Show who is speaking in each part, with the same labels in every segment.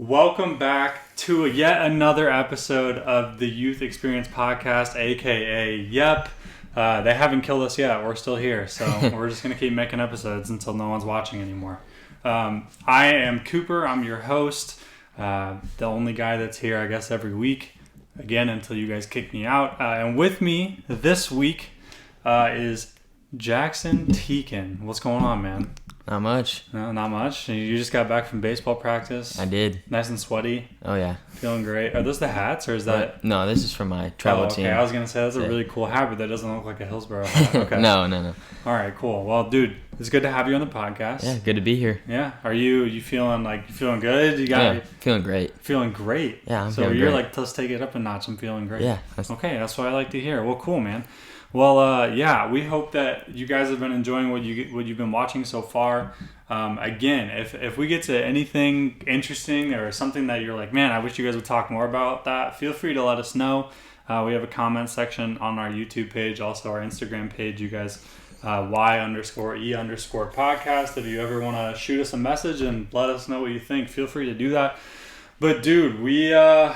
Speaker 1: Welcome back to yet another episode of the Youth Experience Podcast, aka Yep. They haven't killed us yet. We're still here, so we're just going to keep making episodes until no one's watching anymore. I am Cooper. I'm your host, the only guy that's here, I guess, every week, again, until you guys kick me out. And with me this week is Jackson Tuetken. What's going on, man?
Speaker 2: Not much.
Speaker 1: No, not much. You just got back from baseball practice.
Speaker 2: I did.
Speaker 1: Nice and sweaty.
Speaker 2: Oh, yeah.
Speaker 1: Feeling great. Are those the hats, or is that...
Speaker 2: No, this is from my travel team.
Speaker 1: I was going to say, that's a really cool hat, but that doesn't look like a Hillsborough hat. Okay.
Speaker 2: No.
Speaker 1: All right, cool. Well, dude, it's good to have you on the podcast.
Speaker 2: Yeah, good to be here.
Speaker 1: Yeah. Are you feeling good?
Speaker 2: Feeling great.
Speaker 1: Feeling great?
Speaker 2: Yeah, I'm
Speaker 1: so
Speaker 2: feeling
Speaker 1: you're
Speaker 2: great.
Speaker 1: like, let's take it up a notch. I'm feeling great.
Speaker 2: Yeah.
Speaker 1: Okay, that's what I like to hear. Well, cool, man. Well, yeah, we hope that you guys have been enjoying what you've been watching so far. Again, if we get to anything interesting or something that you're like, man, I wish you guys would talk more about that, feel free to let us know. We have a comment section on our YouTube page, also our Instagram page. You guys, Y_E_podcast. If you ever want to shoot us a message and let us know what you think, feel free to do that. But dude, I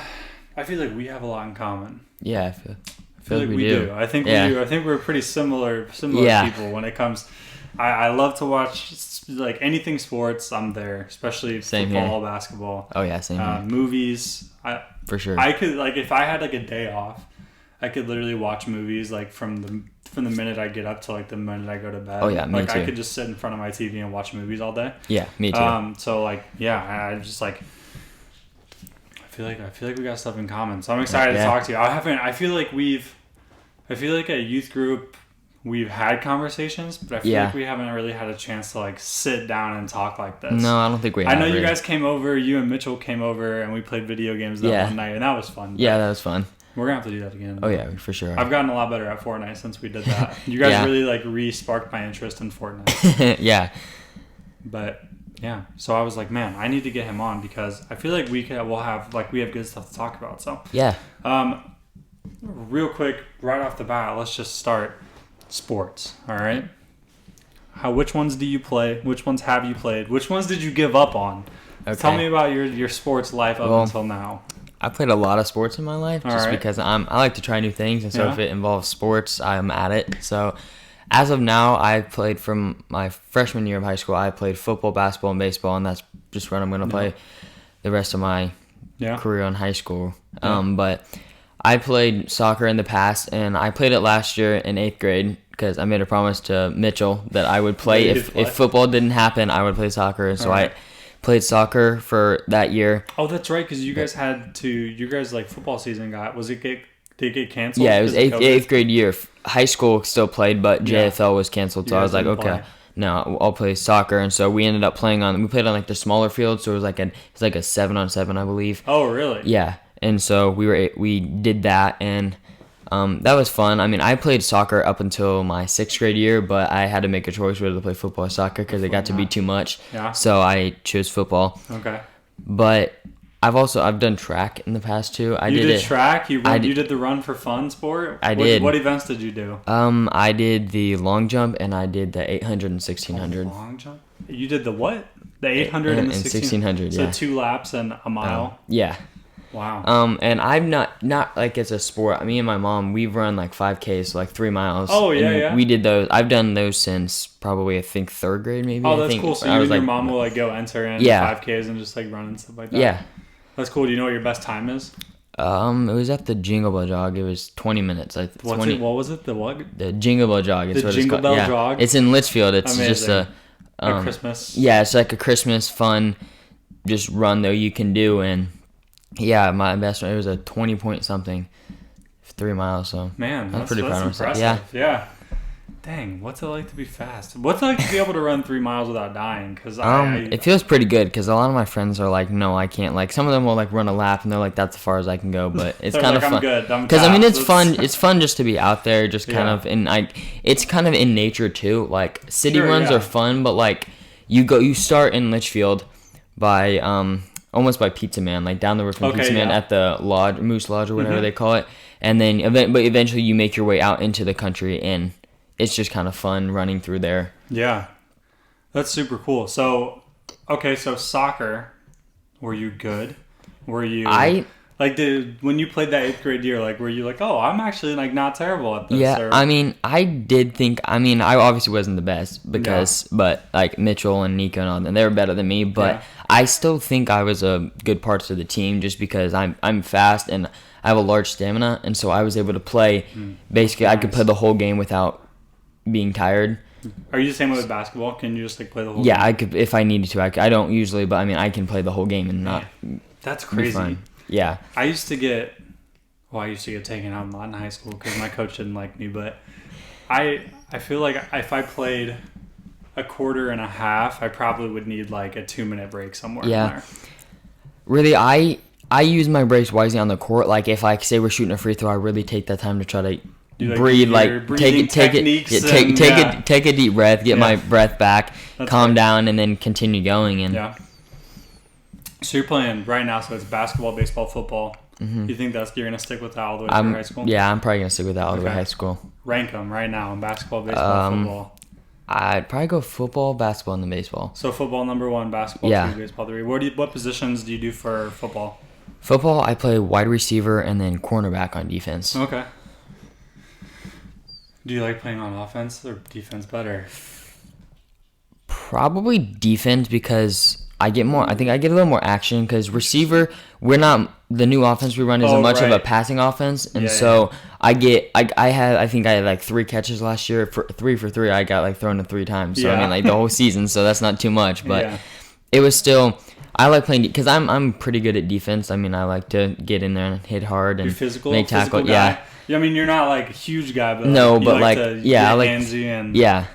Speaker 1: feel like we have a lot in common.
Speaker 2: Yeah, I feel like we
Speaker 1: do. I think we do. I think we're pretty similar people when it comes. I love to watch like anything sports. I'm there, especially
Speaker 2: same
Speaker 1: football,
Speaker 2: here.
Speaker 1: basketball.
Speaker 2: Oh yeah, same here.
Speaker 1: Movies.
Speaker 2: For sure.
Speaker 1: I could if I had like a day off, I could literally watch movies like from the minute I get up to like the minute I go to bed.
Speaker 2: Oh yeah, me too.
Speaker 1: I could just sit in front of my TV and watch movies all day.
Speaker 2: Yeah, me too.
Speaker 1: So I just like. I feel like we got stuff in common, so I'm excited to talk to you. I feel like a youth group, we've had conversations, but I feel like we haven't really had a chance to like sit down and talk like this.
Speaker 2: No, I don't think we have.
Speaker 1: I know you guys came over, you and Mitchell came over, and we played video games that one night, and that was fun.
Speaker 2: Yeah, that was fun.
Speaker 1: We're gonna have to do that again.
Speaker 2: Oh yeah, for sure.
Speaker 1: I've gotten a lot better at Fortnite since we did that. You guys really like re-sparked my interest in Fortnite.
Speaker 2: Yeah.
Speaker 1: But yeah, so I was like, man, I need to get him on because I feel like we have good stuff to talk about. So
Speaker 2: yeah.
Speaker 1: Real quick, right off the bat, let's just start sports. All right. Which ones do you play? Which ones have you played? Which ones did you give up on? Okay. Tell me about your sports life up until now.
Speaker 2: I played a lot of sports in my life because I like to try new things, and so if it involves sports, I'm at it. So as of now, I played from my freshman year of high school. I played football, basketball, and baseball, and that's just what I'm going to play the rest of my career in high school. But I played soccer in the past, and I played it last year in 8th grade because I made a promise to Mitchell that I would play. If football didn't happen, I would play soccer. And so I played soccer for that year.
Speaker 1: Oh, that's right, because you guys like football season did it get canceled?
Speaker 2: Yeah, it was 8th grade year. High school still played, but JFL was canceled. So I was like, okay, no, I'll play soccer. And so we ended up we played on like the smaller field. So it was like a 7-on-7, I believe.
Speaker 1: Oh, really?
Speaker 2: Yeah. And so we did that, and that was fun. I mean, I played soccer up until my 6th grade year, but I had to make a choice whether to play football or soccer because it got to be too much. Yeah. So I chose football. Okay. But I've done track in the past too. You did
Speaker 1: track? You did the run for fun sport?
Speaker 2: I did.
Speaker 1: What events did you do?
Speaker 2: I did the long jump, and I did the 800 and 1600.
Speaker 1: Long jump? You did the what? The 800 and the
Speaker 2: 1600.
Speaker 1: So 2 laps and a mile?
Speaker 2: Yeah.
Speaker 1: Wow.
Speaker 2: And I'm not like it's a sport. Me and my mom, we've run like 5Ks, so like 3 miles.
Speaker 1: Oh, yeah.
Speaker 2: We did those. I've done those since probably, I think, 3rd grade maybe.
Speaker 1: Oh, that's cool. So you and your mom will like go enter in 5Ks and just like run and stuff like that?
Speaker 2: Yeah.
Speaker 1: That's cool. Do you know what your best time is?
Speaker 2: It was at the Jingle Bell Jog. It was 20 minutes.
Speaker 1: What was it? The what?
Speaker 2: The Jingle Bell Jog.
Speaker 1: The Jingle Bell Jog?
Speaker 2: It's in Litchfield. It's amazing. Just a
Speaker 1: Christmas.
Speaker 2: Yeah, it's like a Christmas fun just run though you can do. And yeah, my best one, it was a 20 point something, 3 miles. So
Speaker 1: man,
Speaker 2: I'm pretty proud of myself.
Speaker 1: Yeah. Dang, what's it like to be fast? What's it like to be able to run 3 miles without dying? Because
Speaker 2: it feels pretty good because a lot of my friends are like, no, I can't. Like some of them will like run a lap and they're like, that's as far as I can go. But it's kind of fun. I'm good. Because I mean, it's fun. It's fun just to be out there, just kind of it's kind of in nature too. Like city runs are fun, but like you start in Litchfield by almost by Pizza Man, like down the road from Pizza Man at the lodge, Moose Lodge or whatever they call it, and then but eventually you make your way out into the country and it's just kind of fun running through there.
Speaker 1: Yeah. That's super cool. So, okay, so soccer. Were you good? Were you... Like, when you played that 8th grade year, like, were you like, oh, I'm actually, like, not terrible at this?
Speaker 2: Yeah,
Speaker 1: or...
Speaker 2: I mean, I did think, I mean, I obviously wasn't the best because, but, like, Mitchell and Nico and all them, they were better than me, but I still think I was a good part of the team just because I'm fast and I have a large stamina, and so I was able to play, basically, I could play the whole game without being tired.
Speaker 1: Are you the same way with basketball? Can you just, like, play the whole game?
Speaker 2: Yeah, I could, if I needed to. I don't usually, but, I mean, I can play the whole game and not
Speaker 1: That's crazy.
Speaker 2: Yeah.
Speaker 1: I used to get taken out a lot in high school because my coach didn't like me, but I feel like if I played a quarter and a half, I probably would need like a 2-minute break somewhere in there.
Speaker 2: Really, I use my breaks wisely on the court. Like if I say we're shooting a free throw, I really take that time to try to breathe, take a deep breath, get my breath back, calm down, and then continue going. And
Speaker 1: so you're playing right now, so it's basketball, baseball, football. Mm-hmm. You think you're going to stick with that all the way through high school?
Speaker 2: Yeah, I'm probably going to stick with that all the way high school.
Speaker 1: Rank them right now in basketball, baseball, football.
Speaker 2: I'd probably go football, basketball, and then baseball.
Speaker 1: So football number 1, basketball 2, baseball 3. What positions do you do for football?
Speaker 2: Football, I play wide receiver and then cornerback on defense.
Speaker 1: Okay. Do you like playing on offense or defense better?
Speaker 2: Probably defense because I think I get a little more action because receiver, the new offense we run isn't much of a passing offense. And I think I had like 3 catches last year. For 3 for 3, I got like thrown to 3 times. So I mean like the whole season, so that's not too much. But it was still, I like playing because I'm pretty good at defense. I mean I like to get in there and hit hard and make tackle.
Speaker 1: Yeah, I mean you're not like a huge guy, but
Speaker 2: no,
Speaker 1: you
Speaker 2: but
Speaker 1: like
Speaker 2: like
Speaker 1: to get handsy and
Speaker 2: yeah.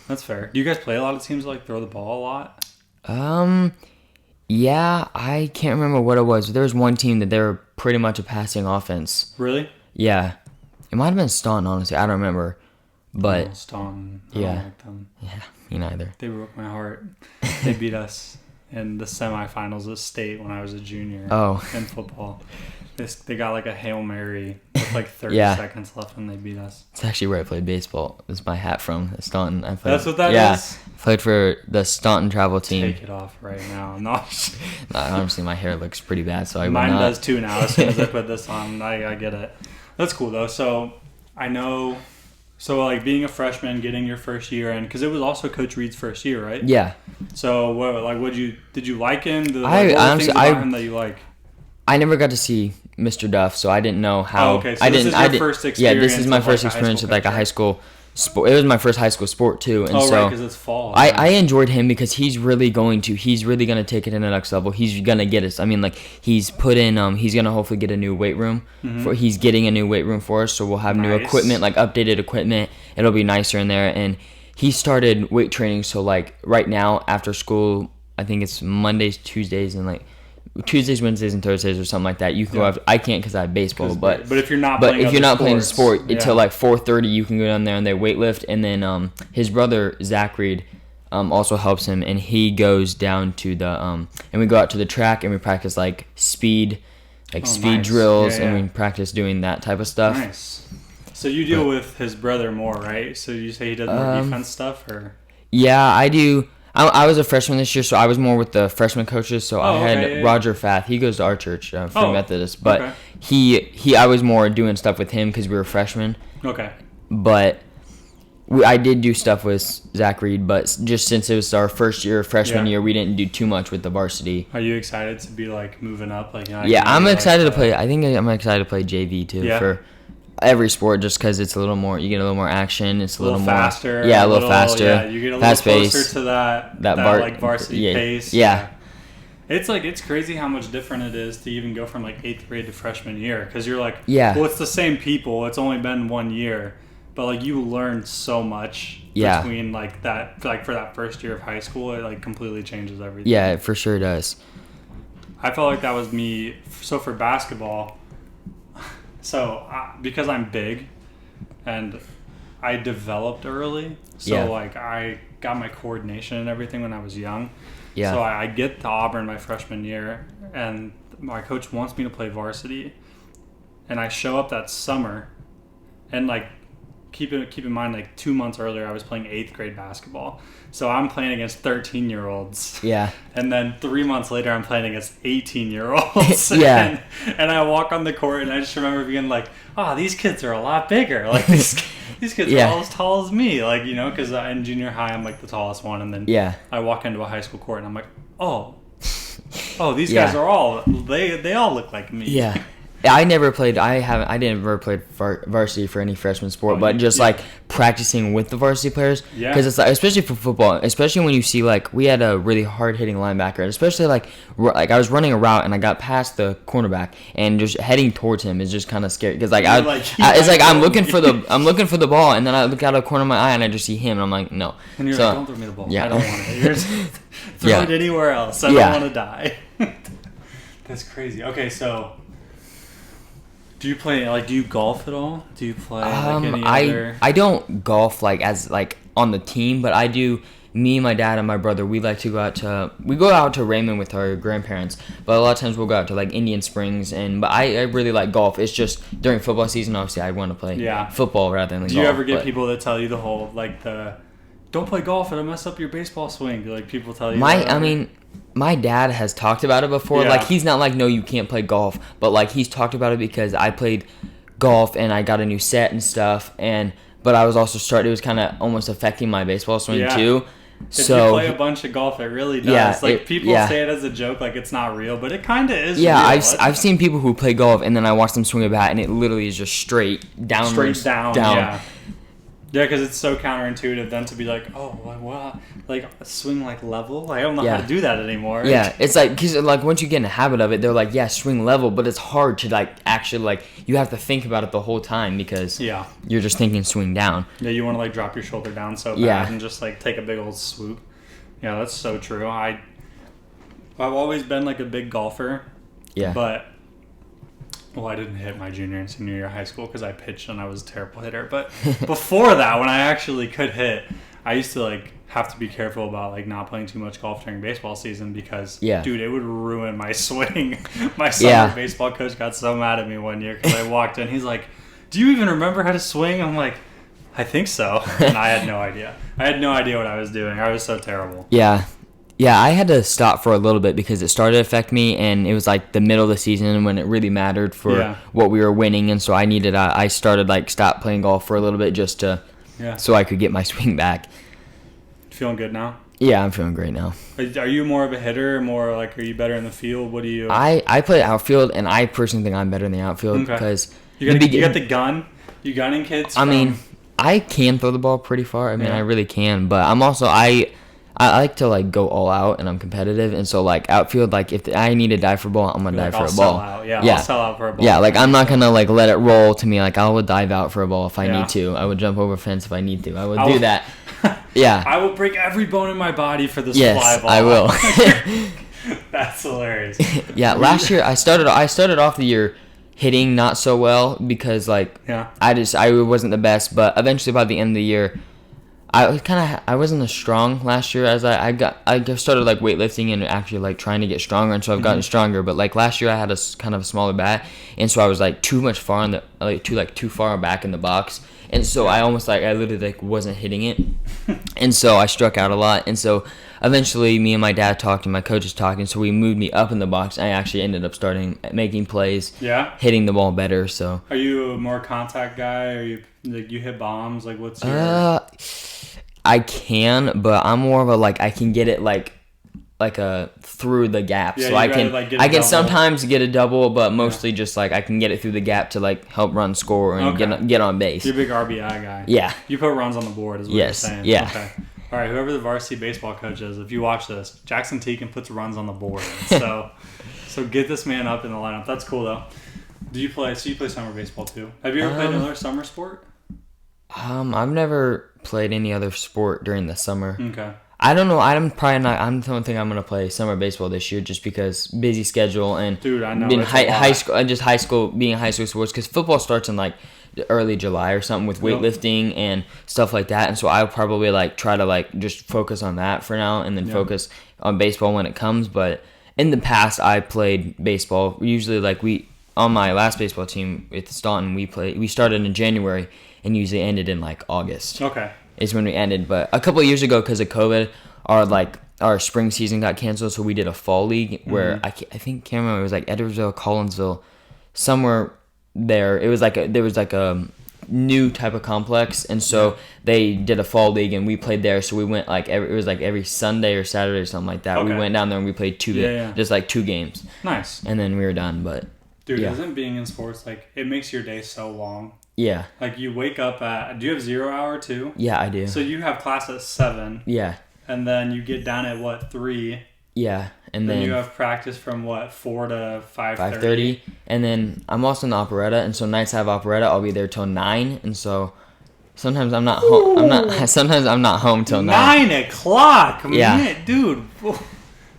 Speaker 1: That's fair. Do you guys play a lot of teams that like throw the ball a lot?
Speaker 2: Yeah, I can't remember what it was. There was one team that they were pretty much a passing offense.
Speaker 1: Really?
Speaker 2: Yeah. It might have been Staunton, honestly. I don't remember. But
Speaker 1: Staunton. I don't like them.
Speaker 2: Yeah, me neither.
Speaker 1: They broke my heart. They beat us in the semifinals of state when I was a junior in football. They got like a Hail Mary with like 30 seconds left and they beat us.
Speaker 2: It's actually where I played baseball. It's my hat from Staunton.
Speaker 1: That's what that is?
Speaker 2: I played for the Staunton travel team.
Speaker 1: Take it off right now. No,
Speaker 2: honestly, my hair looks pretty bad, so
Speaker 1: Mine does too now. As soon as I put this on, I get it. That's cool though. So I know... So, like, being a freshman, getting your first year in, because it was also Coach Reed's first year, right? Yeah. So, did you like him? What were the things about him that you like?
Speaker 2: I never got to see Mr. Duff, so I didn't know how.
Speaker 1: Oh, okay. So this is your first experience.
Speaker 2: Yeah, this is my first experience with like a high school sport. It was my first high school sport too, and
Speaker 1: right, because it's fall.
Speaker 2: I enjoyed him because he's really gonna take it to the next level. He's gonna get us. I mean, like he's put in. He's gonna hopefully get a new weight room. Mm-hmm. He's getting a new weight room for us, so we'll have new equipment, like updated equipment. It'll be nicer in there, and he started weight training. So like right now after school, I think it's Mondays, Tuesdays, and like Tuesdays, Wednesdays, and Thursdays or something like that. You can go. I can't because I have baseball, but
Speaker 1: if you're not playing
Speaker 2: the sport until like 4:30, you can go down there and they weight lift. And then his brother Zach Reed also helps him, and he goes down to the and we go out to the track and we practice like speed drills, and we practice doing that type of stuff.
Speaker 1: Nice. So you deal with his brother more, right? So you say he does more defense stuff, or? Yeah,
Speaker 2: I do. I was a freshman this year, so I was more with the freshman coaches. So I had Roger Fath. He goes to our church, Free Methodist. But I was more doing stuff with him because we were freshmen.
Speaker 1: Okay.
Speaker 2: But I did do stuff with Zach Reed, but just since it was our first year, freshman year, we didn't do too much with the varsity.
Speaker 1: Are you excited to be like moving up? Like
Speaker 2: I'm excited to play. I think I'm excited to play JV too for every sport, just because it's a little more. You get a little more action. It's a little more
Speaker 1: faster.
Speaker 2: Yeah, a little faster.
Speaker 1: Yeah, you get a little closer to that like varsity pace.
Speaker 2: Yeah.
Speaker 1: It's crazy how much different it is to even go from like 8th grade to freshman year, because you're like, well, it's the same people. It's only been 1 year, but like you learn so much between like that, like for that first year of high school. It like completely changes everything.
Speaker 2: Yeah, it for sure does.
Speaker 1: I felt like that was me. So for basketball. So, because I'm big, and I developed early, so like I got my coordination and everything when I was young. Yeah. So I get to Auburn my freshman year, and my coach wants me to play varsity, and I show up that summer, and like keep in mind, like 2 months earlier, I was playing 8th grade basketball. So I'm playing against 13-year-olds.
Speaker 2: Yeah.
Speaker 1: And then 3 months later, I'm playing against 18-year-olds.
Speaker 2: Yeah.
Speaker 1: And I walk on the court, and I just remember being like, these kids are a lot bigger. Like, these kids are all as tall as me. Like, because in junior high, I'm like the tallest one. And then I walk into a high school court, and I'm like, these guys are all, they all look like me.
Speaker 2: Yeah. I never played. I didn't ever play varsity for any freshman sport, but just like practicing with the varsity players. Yeah. Because it's like, especially for football, especially when you see like we had a really hard hitting linebacker, and especially like I was running a route and I got past the cornerback and just heading towards him is just kind of scary because like it's like I'm looking for the ball and then I look out of the corner of my eye and I just see him and I'm like no.
Speaker 1: And you're like, don't throw me the ball. Yeah. I don't want it. You're just throw it anywhere else. I don't want to die. That's crazy. Okay, so. Do you golf at all? Do you play any other?
Speaker 2: I don't golf as on the team, but I do. Me, my dad, and my brother, we like to go out to Raymond with our grandparents, but a lot of times we'll go out to like Indian Springs, but I really like golf. It's just during football season, obviously, I want to play football rather than golf.
Speaker 1: Do you ever get people that tell you the whole don't play golf, it'll mess up your baseball swing? Do people tell you
Speaker 2: my dad has talked about it before. Yeah. He's not like, no, you can't play golf. But, he's talked about it because I played golf and I got a new set and stuff. But I was also it was kind of almost affecting my baseball swing, too.
Speaker 1: If you play a bunch of golf, it really does. People say it as a joke, it's not real. But it kind of is real.
Speaker 2: I've seen people who play golf and then I watch them swing a bat and it literally is just straight down.
Speaker 1: Straight down, yeah. Yeah, because it's so counterintuitive then to be like, swing level. I don't know how to do that anymore.
Speaker 2: Yeah, it's because once you get in the habit of it, they're like, yeah, swing level, but it's hard to actually you have to think about it the whole time because you're just thinking swing down.
Speaker 1: Yeah, you want to drop your shoulder down so bad and just take a big old swoop. Yeah, that's so true. I've always been a big golfer. Yeah, but. Well, I didn't hit my junior and senior year of high school because I pitched and I was a terrible hitter. But before that, when I actually could hit, I used to have to be careful about not playing too much golf during baseball season because, dude, it would ruin my swing. My summer baseball coach got so mad at me one year because I walked in. He's like, "Do you even remember how to swing?" I'm like, "I think so," and I had no idea. I had no idea what I was doing. I was so terrible.
Speaker 2: Yeah. Yeah, I had to stop for a little bit because it started to affect me, and it was the middle of the season when it really mattered for what we were winning, and so I started stop playing golf for a little bit just to so I could get my swing back.
Speaker 1: Feeling good now?
Speaker 2: Yeah, I'm feeling great now.
Speaker 1: Are you more of a hitter, are you better in the field? What do you?
Speaker 2: I play outfield, and I personally think I'm better in the outfield because
Speaker 1: you got the gun. You gunning kids?
Speaker 2: I can throw the ball pretty far. I really can, but I'm also I like to go all out, and I'm competitive, and so outfield, if I need to dive for a ball, I'm gonna dive for a ball.
Speaker 1: I'll sell out for a ball.
Speaker 2: Yeah, I'm not gonna let it roll to me. I would dive out for a ball if I need to. I would jump over a fence if I need to. I would do that. Yeah.
Speaker 1: I will break every bone in my body for this fly ball.
Speaker 2: I will.
Speaker 1: That's hilarious.
Speaker 2: Yeah, last year I started off the year hitting not so well because I wasn't the best, but eventually by the end of the year. I wasn't as strong last year as I started weightlifting and actually trying to get stronger, and so I've gotten stronger. But last year I had a kind of a smaller bat, and so I was too far back in the box, and so I almost I literally wasn't hitting it, and so I struck out a lot, and so eventually me and my dad talked and my coaches talked, and so we moved me up in the box. I actually ended up starting making plays, hitting the ball better. So
Speaker 1: are you a more contact guy? Are you you hit bombs? What's your?
Speaker 2: I can, but I'm more of a I can get it through the gap.
Speaker 1: Yeah,
Speaker 2: so I can
Speaker 1: I
Speaker 2: can sometimes get a double, but mostly just I can get it through the gap to help run score and get on base.
Speaker 1: You're a big RBI guy.
Speaker 2: Yeah.
Speaker 1: You put runs on the board is what you're saying.
Speaker 2: Yeah.
Speaker 1: Okay. All right, whoever the varsity baseball coach is, if you watch this, Jackson Tuetken puts runs on the board. So get this man up in the lineup. That's cool though. You play summer baseball too. Have you ever played another summer sport?
Speaker 2: I've never played any other sport during the summer.
Speaker 1: Okay.
Speaker 2: I don't know. I'm probably not. I don't think I'm gonna play summer baseball this year just because busy schedule and
Speaker 1: dude, I know
Speaker 2: being high school and just high school sports because football starts in early July or something with weightlifting and stuff like that, and so I'll probably try to just focus on that for now and then focus on baseball when it comes. But in the past, I played baseball. Usually on my last baseball team with Staunton, we started in January and usually ended in like August.
Speaker 1: Okay.
Speaker 2: Is when we ended. But a couple of years ago, because of COVID, our spring season got canceled, so we did a fall league where I can't remember, it was like Edwardsville, Collinsville, somewhere there. It was there was a new type of complex, and so they did a fall league and we played there. So we went every Sunday or Saturday or something like that.
Speaker 1: Okay.
Speaker 2: We went down there and we played two games.
Speaker 1: Nice.
Speaker 2: And then we were done. But
Speaker 1: dude, isn't being in sports like it makes your day so long?
Speaker 2: Yeah.
Speaker 1: Like you wake up at, do you have 0 hour too?
Speaker 2: Yeah, I do.
Speaker 1: So you have class at 7.
Speaker 2: Yeah.
Speaker 1: And then you get down at 3?
Speaker 2: Yeah. And
Speaker 1: then you have practice from 4 to 5:30?
Speaker 2: 5:30. And then I'm also in the operetta, and so nights I have operetta, I'll be there till 9, and so sometimes I'm not home. Sometimes I'm not home till 9.
Speaker 1: 9 o'clock.
Speaker 2: Yeah.
Speaker 1: Man, dude.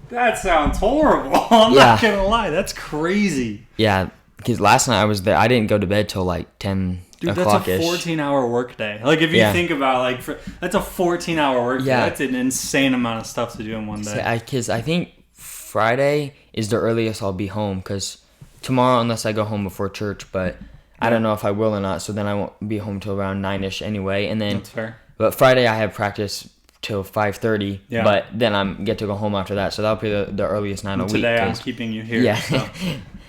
Speaker 1: That sounds horrible. I'm not gonna lie. That's crazy.
Speaker 2: Yeah, because last night I was there. I didn't go to bed till like 10
Speaker 1: Dude,
Speaker 2: o'clock-ish.
Speaker 1: that's a 14-hour workday. Like, if you think about, that's a 14-hour workday.
Speaker 2: Yeah.
Speaker 1: That's an insane amount of stuff to do in one day.
Speaker 2: Because I think Friday is the earliest I'll be home, because tomorrow, unless I go home before church, but I don't know if I will or not, so then I won't be home till around 9-ish anyway. And then,
Speaker 1: that's fair.
Speaker 2: But Friday I have practice till 5:30,
Speaker 1: yeah.
Speaker 2: But then I get to go home after that, so that'll be the earliest night a week.
Speaker 1: Today I'm keeping you here.
Speaker 2: Yeah.
Speaker 1: So.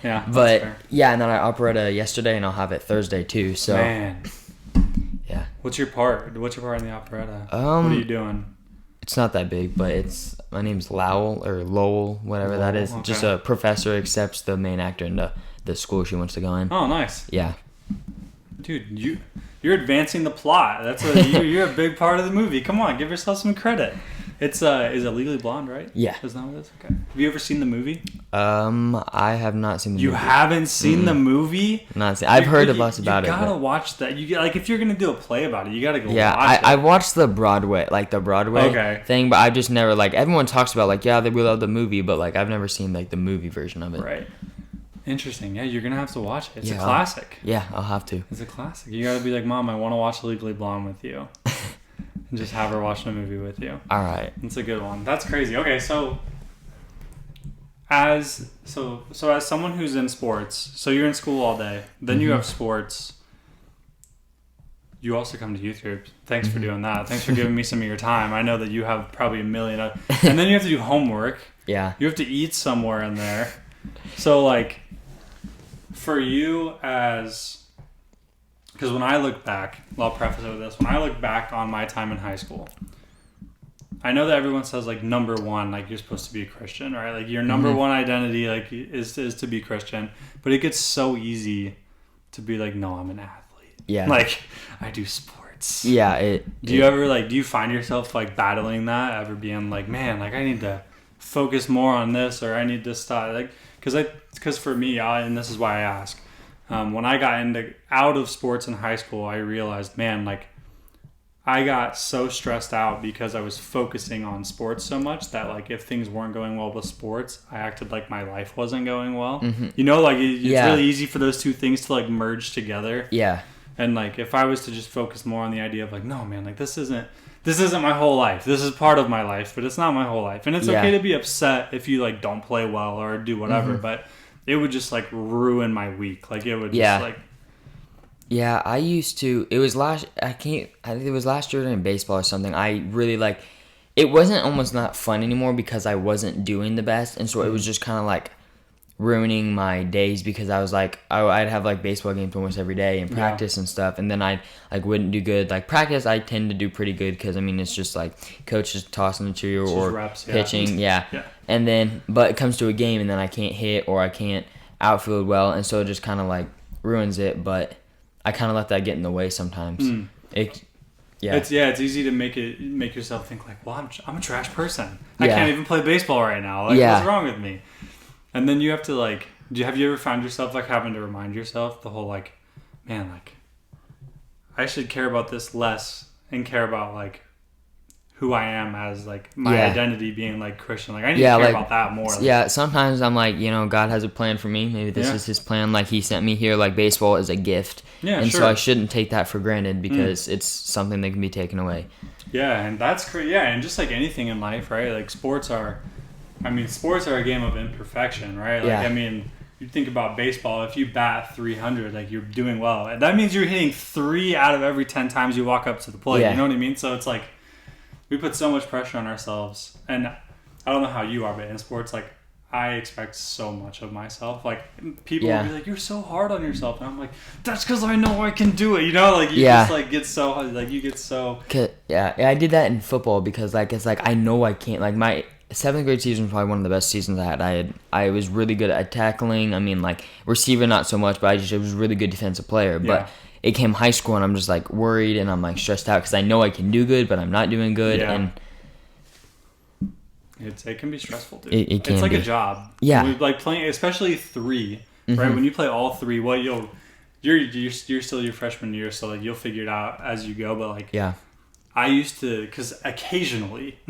Speaker 1: Yeah,
Speaker 2: but yeah, and then I operetta yesterday, and I'll have it Thursday too. So
Speaker 1: man,
Speaker 2: yeah.
Speaker 1: What's your part in the operetta? What are you doing?
Speaker 2: It's not that big, but my name's Lowell, whatever that is.
Speaker 1: Okay.
Speaker 2: Just a professor accepts the main actor in the school she wants to go in.
Speaker 1: Oh, nice.
Speaker 2: Yeah.
Speaker 1: Dude, you're advancing the plot. You're a big part of the movie. Come on, give yourself some credit. It's is it Legally Blonde, right?
Speaker 2: Yeah.
Speaker 1: Is that what it is? Okay. Have you ever seen the movie?
Speaker 2: I have not seen the movie.
Speaker 1: You haven't seen the movie?
Speaker 2: Not seen. I've heard lots about it.
Speaker 1: You gotta watch that. If you're gonna do a play about it, you gotta go watch it.
Speaker 2: Yeah, I watched the Broadway thing, but I've just never everyone talks about we love the movie, but I've never seen the movie version of it.
Speaker 1: Right. Interesting. Yeah, you're gonna have to watch it. It's a classic.
Speaker 2: I'll have to.
Speaker 1: It's a classic. You gotta be like, Mom, I want to watch Legally Blonde with you. And just have her watch the movie with you.
Speaker 2: All right.
Speaker 1: It's a good one. That's crazy. Okay, so as someone who's in sports, so you're in school all day, then you have sports. You also come to youth group. Thanks for doing that. Thanks for giving me some of your time. I know that you have probably a million. And then you have to do homework.
Speaker 2: Yeah.
Speaker 1: You have to eat somewhere in there. So for you because when I look back, I'll preface it with this. When I look back on my time in high school, I know that everyone says number one, you're supposed to be a Christian, right? Your number one identity is to be Christian, but it gets so easy to be no, I'm an athlete.
Speaker 2: Yeah.
Speaker 1: I do sports.
Speaker 2: Yeah.
Speaker 1: Do you find yourself battling that, ever being man, I need to focus more on this, or I need to stop, because for me, and this is why I ask, when I got out of sports in high school, I realized, man, I got so stressed out because I was focusing on sports so much that if things weren't going well with sports, I acted like my life wasn't going well. Mm-hmm. It's really easy for those two things to merge together.
Speaker 2: Yeah.
Speaker 1: And if I was to just focus more on the idea of no, man, this isn't my whole life. This is part of my life, but it's not my whole life. And it's okay to be upset if you don't play well or do whatever, but it would just ruin my week. It would just
Speaker 2: Yeah, I used to. It was I think it was last year in baseball or something. I really it wasn't almost not fun anymore because I wasn't doing the best, and so it was just kind of ruining my days because I was I'd have baseball games almost every day and practice and stuff, and then I wouldn't do good. Practice I tend to do pretty good because it's just coach just tossing it to you or
Speaker 1: reps,
Speaker 2: pitching, and then but it comes to a game and then I can't hit or I can't outfield well, and so it just kind of ruins it. But I kind of let that get in the way sometimes. It's
Speaker 1: easy to make yourself think well, I'm a trash person. I can't even play baseball right now. What's wrong with me? And then you have to have you ever found yourself having to remind yourself the whole man, I should care about this less and care about who I am as my identity being Christian. I need to care about that more.
Speaker 2: Yeah, sometimes I'm God has a plan for me. Maybe this is his plan. He sent me here. Baseball is a gift. Yeah, and so I shouldn't take that for granted because it's something that can be taken away.
Speaker 1: Yeah, and that's great. Yeah, and just anything in life, right? Sports are a game of imperfection, right? you think about baseball, if you bat 300, like you're doing well. And that means you're hitting 3 out of every 10 times you walk up to the plate.
Speaker 2: Yeah.
Speaker 1: You know what I mean? So it's like we put so much pressure on ourselves. And I don't know how you are, but in sports, like I expect so much of myself. Like people will be like, "You're so hard on yourself," and I'm like, "That's because I know I can do it." You know, like you just like get so like you get so.
Speaker 2: Yeah, I did that in football because like it's like I know I can't. Like my 7th grade season was probably one of the best seasons I had. I was really good at tackling. I mean, like receiver not so much, but I was a really good defensive player. But it came high school and I'm just like worried and I'm like stressed out because I know I can do good, but I'm not doing good and.
Speaker 1: It can be stressful, dude.
Speaker 2: It can
Speaker 1: it's like
Speaker 2: be.
Speaker 1: a job.
Speaker 2: Yeah.
Speaker 1: Like playing, especially 3, right? When you play all 3, you're still your freshman year, so like you'll figure it out as you go. But like, I used to, because occasionally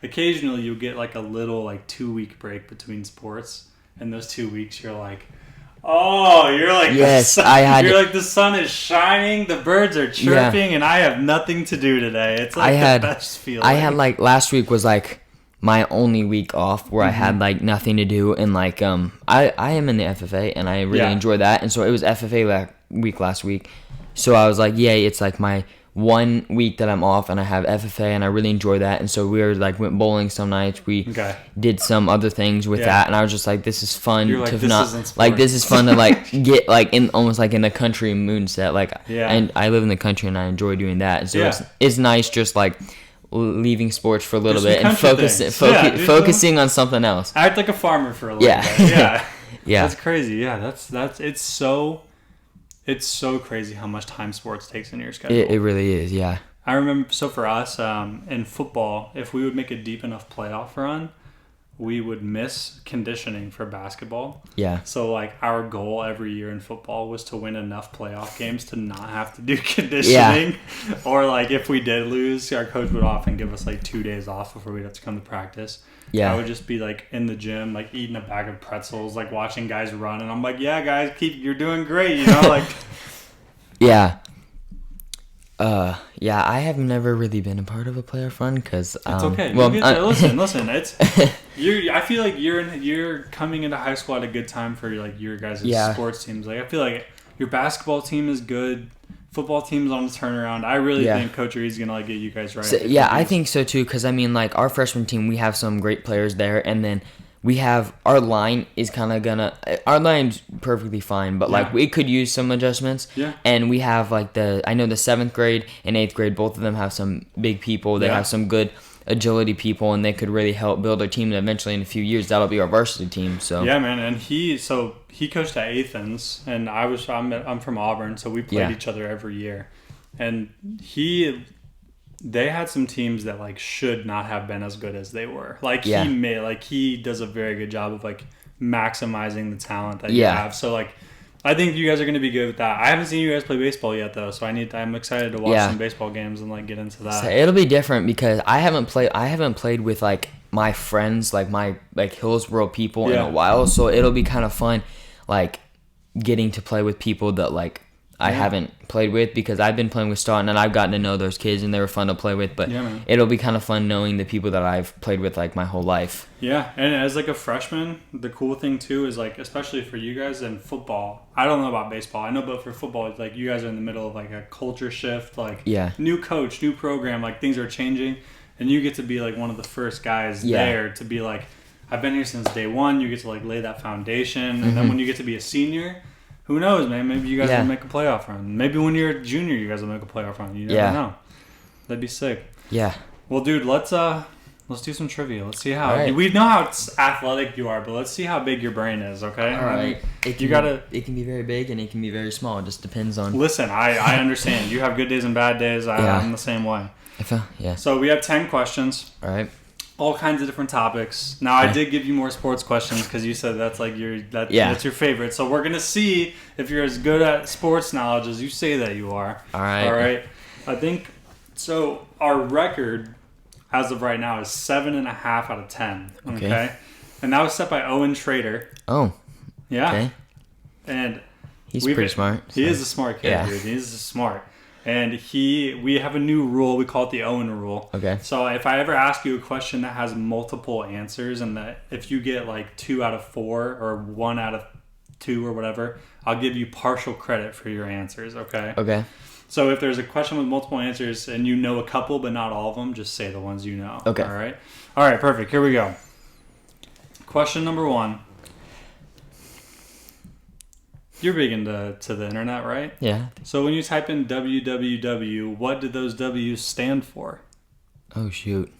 Speaker 1: you'll get like a little like 2-week break between sports, and those 2 weeks you're like, oh, you're like the sun is shining, the birds are chirping, and I have nothing to do today. It's like the best feeling.
Speaker 2: I had like last week was like my only week off where I had like nothing to do, and like I am in the FFA and I really enjoy that, and so it was FFA week last week, so I was like, yay, it's like my 1 week that I'm off and I have FFA and I really enjoy that, and so we were like went bowling some nights, we did some other things with that, and I was just like, this is fun
Speaker 1: like,
Speaker 2: to
Speaker 1: this
Speaker 2: not like this is fun to like get like in almost like in the country moon set, like and I live in the country and I enjoy doing that, and so it's nice just like leaving sports for a little bit and focusing on something else.
Speaker 1: Act like a farmer for a little bit. That's crazy. That's it's so crazy how much time sports takes in your schedule.
Speaker 2: It really is.
Speaker 1: I remember, so for us in football, if we would make a deep enough playoff run, we would miss conditioning for basketball. So like our goal every year in football was to win enough playoff games to not have to do conditioning. Or like if we did lose, our coach would often give us like 2 days off before we'd have to come to practice. I would just be like in the gym, like eating a bag of pretzels, like watching guys run, and I'm like, yeah, guys, you're doing great, you know, like.
Speaker 2: I have never really been a part of a playoff run because
Speaker 1: it's okay. Well, listen. It's I feel like you're coming into high school at a good time for like your guys' sports teams. Like I feel like your basketball team is good. Football team's on the turnaround. I really think Coach Reed's gonna like get you guys right.
Speaker 2: So, I think so too. Because I mean, like our freshman team, we have some great players there, and then we have our line is kind of our line's perfectly fine, but like we could use some adjustments. And we have like I know the 7th grade and 8th grade, both of them have some big people. They have some good agility people, and they could really help build our team. And eventually, in a few years, that'll be our varsity team. So
Speaker 1: man, and he coached at Athens, and I'm from Auburn, so we played each other every year, and they had some teams that like should not have been as good as they were. Like he does a very good job of like maximizing the talent that you have. So like I think you guys are going to be good with that. I haven't seen you guys play baseball yet though, so I'm excited to watch some baseball games and like get into that.
Speaker 2: So it'll be different because I haven't played with like my friends, like my like Hillsborough people in a while, so it'll be kind of fun like getting to play with people that like I haven't played with, because I've been playing with Staunton and I've gotten to know those kids and they were fun to play with, but it'll be kind of fun knowing the people that I've played with like my whole life.
Speaker 1: Yeah, and as like a freshman, the cool thing too is like, especially for you guys in football, I don't know about baseball, I know, but for football, it's like you guys are in the middle of like a culture shift, like new coach, new program, like things are changing, and you get to be like one of the first guys there to be like, I've been here since day one. You get to like lay that foundation, and then when you get to be a senior, who knows, man? Maybe you guys will make a playoff run. Maybe when you're a junior, you guys will make a playoff run. You never know. That'd be sick. Yeah. Well, dude, let's do some trivia. Let's see how we know how athletic you are, but let's see how big your brain is. Okay.
Speaker 2: All right. It can be very big and it can be very small. It just depends on.
Speaker 1: Listen, I understand. You have good days and bad days. I'm the same way. So we have 10 questions.
Speaker 2: All right.
Speaker 1: All kinds of different topics. Now, I did give you more sports questions because you said that's like that's your favorite. So we're gonna see if you're as good at sports knowledge as you say that you are. All right. I think so. Our record as of right now is 7.5 out of 10. Okay. And that was set by Owen Trader. Oh. Yeah. Okay. And
Speaker 2: he's pretty smart.
Speaker 1: He is a smart kid, dude. He is smart. And we have a new rule. We call it the Owen rule. Okay. So if I ever ask you a question that has multiple answers, and that if you get like 2 out of 4 or 1 out of 2 or whatever, I'll give you partial credit for your answers, okay?
Speaker 2: Okay.
Speaker 1: So if there's a question with multiple answers and you know a couple but not all of them, just say the ones you know.
Speaker 2: Okay.
Speaker 1: All right? All right, perfect. Here we go. Question number 1. You're big into the internet, right?
Speaker 2: Yeah.
Speaker 1: So when you type in www, what do those W's stand for?
Speaker 2: Oh, shoot.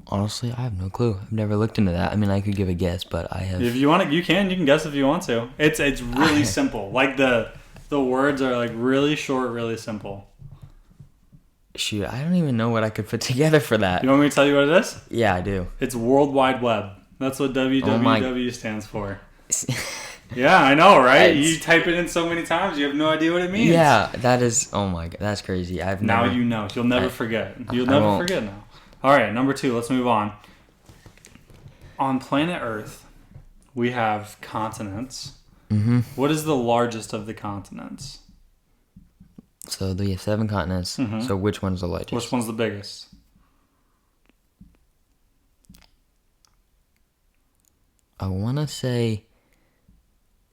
Speaker 2: Honestly, I have no clue. I've never looked into that. I mean, I could give a guess, but I have...
Speaker 1: If you want to, you can guess if you want to. It's really simple. Like the words are like really short, really simple.
Speaker 2: Shoot, I don't even know what I could put together for that.
Speaker 1: You want me to tell you what it is?
Speaker 2: Yeah, I do.
Speaker 1: It's World Wide Web. That's what www stands for. Yeah, I know, right? You type it in so many times, you have no idea what it means.
Speaker 2: Yeah, that is... Oh my God, that's crazy.
Speaker 1: Now you know. You'll never forget. You'll never forget now. All right, number 2. Let's move on. On planet Earth, we have continents.
Speaker 2: Mm-hmm.
Speaker 1: What is the largest of the continents?
Speaker 2: So we have 7 continents.
Speaker 1: Mm-hmm.
Speaker 2: So which one's the largest?
Speaker 1: Which one's the biggest?
Speaker 2: I want to say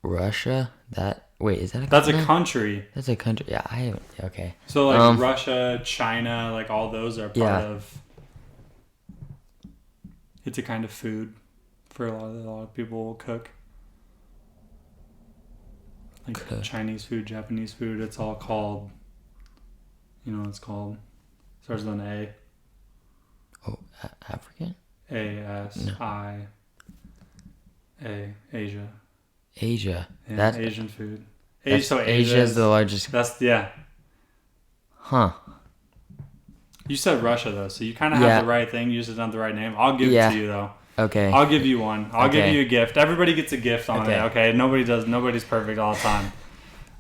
Speaker 2: Russia. Wait, is that a
Speaker 1: That's
Speaker 2: continent?
Speaker 1: a country.
Speaker 2: That's a country. Yeah, I haven't. Okay.
Speaker 1: So like Russia, China, like all those are part of... It's a kind of food for a lot of people will cook. Like Chinese food, Japanese food, it's all called... You know what it's called? Starts with an A.
Speaker 2: Oh, African?
Speaker 1: A-S-I... A. Asia.
Speaker 2: Asia.
Speaker 1: Yeah,
Speaker 2: That's
Speaker 1: Asian food.
Speaker 2: So Asia is the largest.
Speaker 1: That's, yeah.
Speaker 2: Huh.
Speaker 1: You said Russia, though, so you kind of have the right thing. You just didn't have the right name. I'll give it to you, though.
Speaker 2: Okay.
Speaker 1: I'll give you one. I'll give you a gift. Everybody gets a gift on it, okay? Nobody's perfect all the time.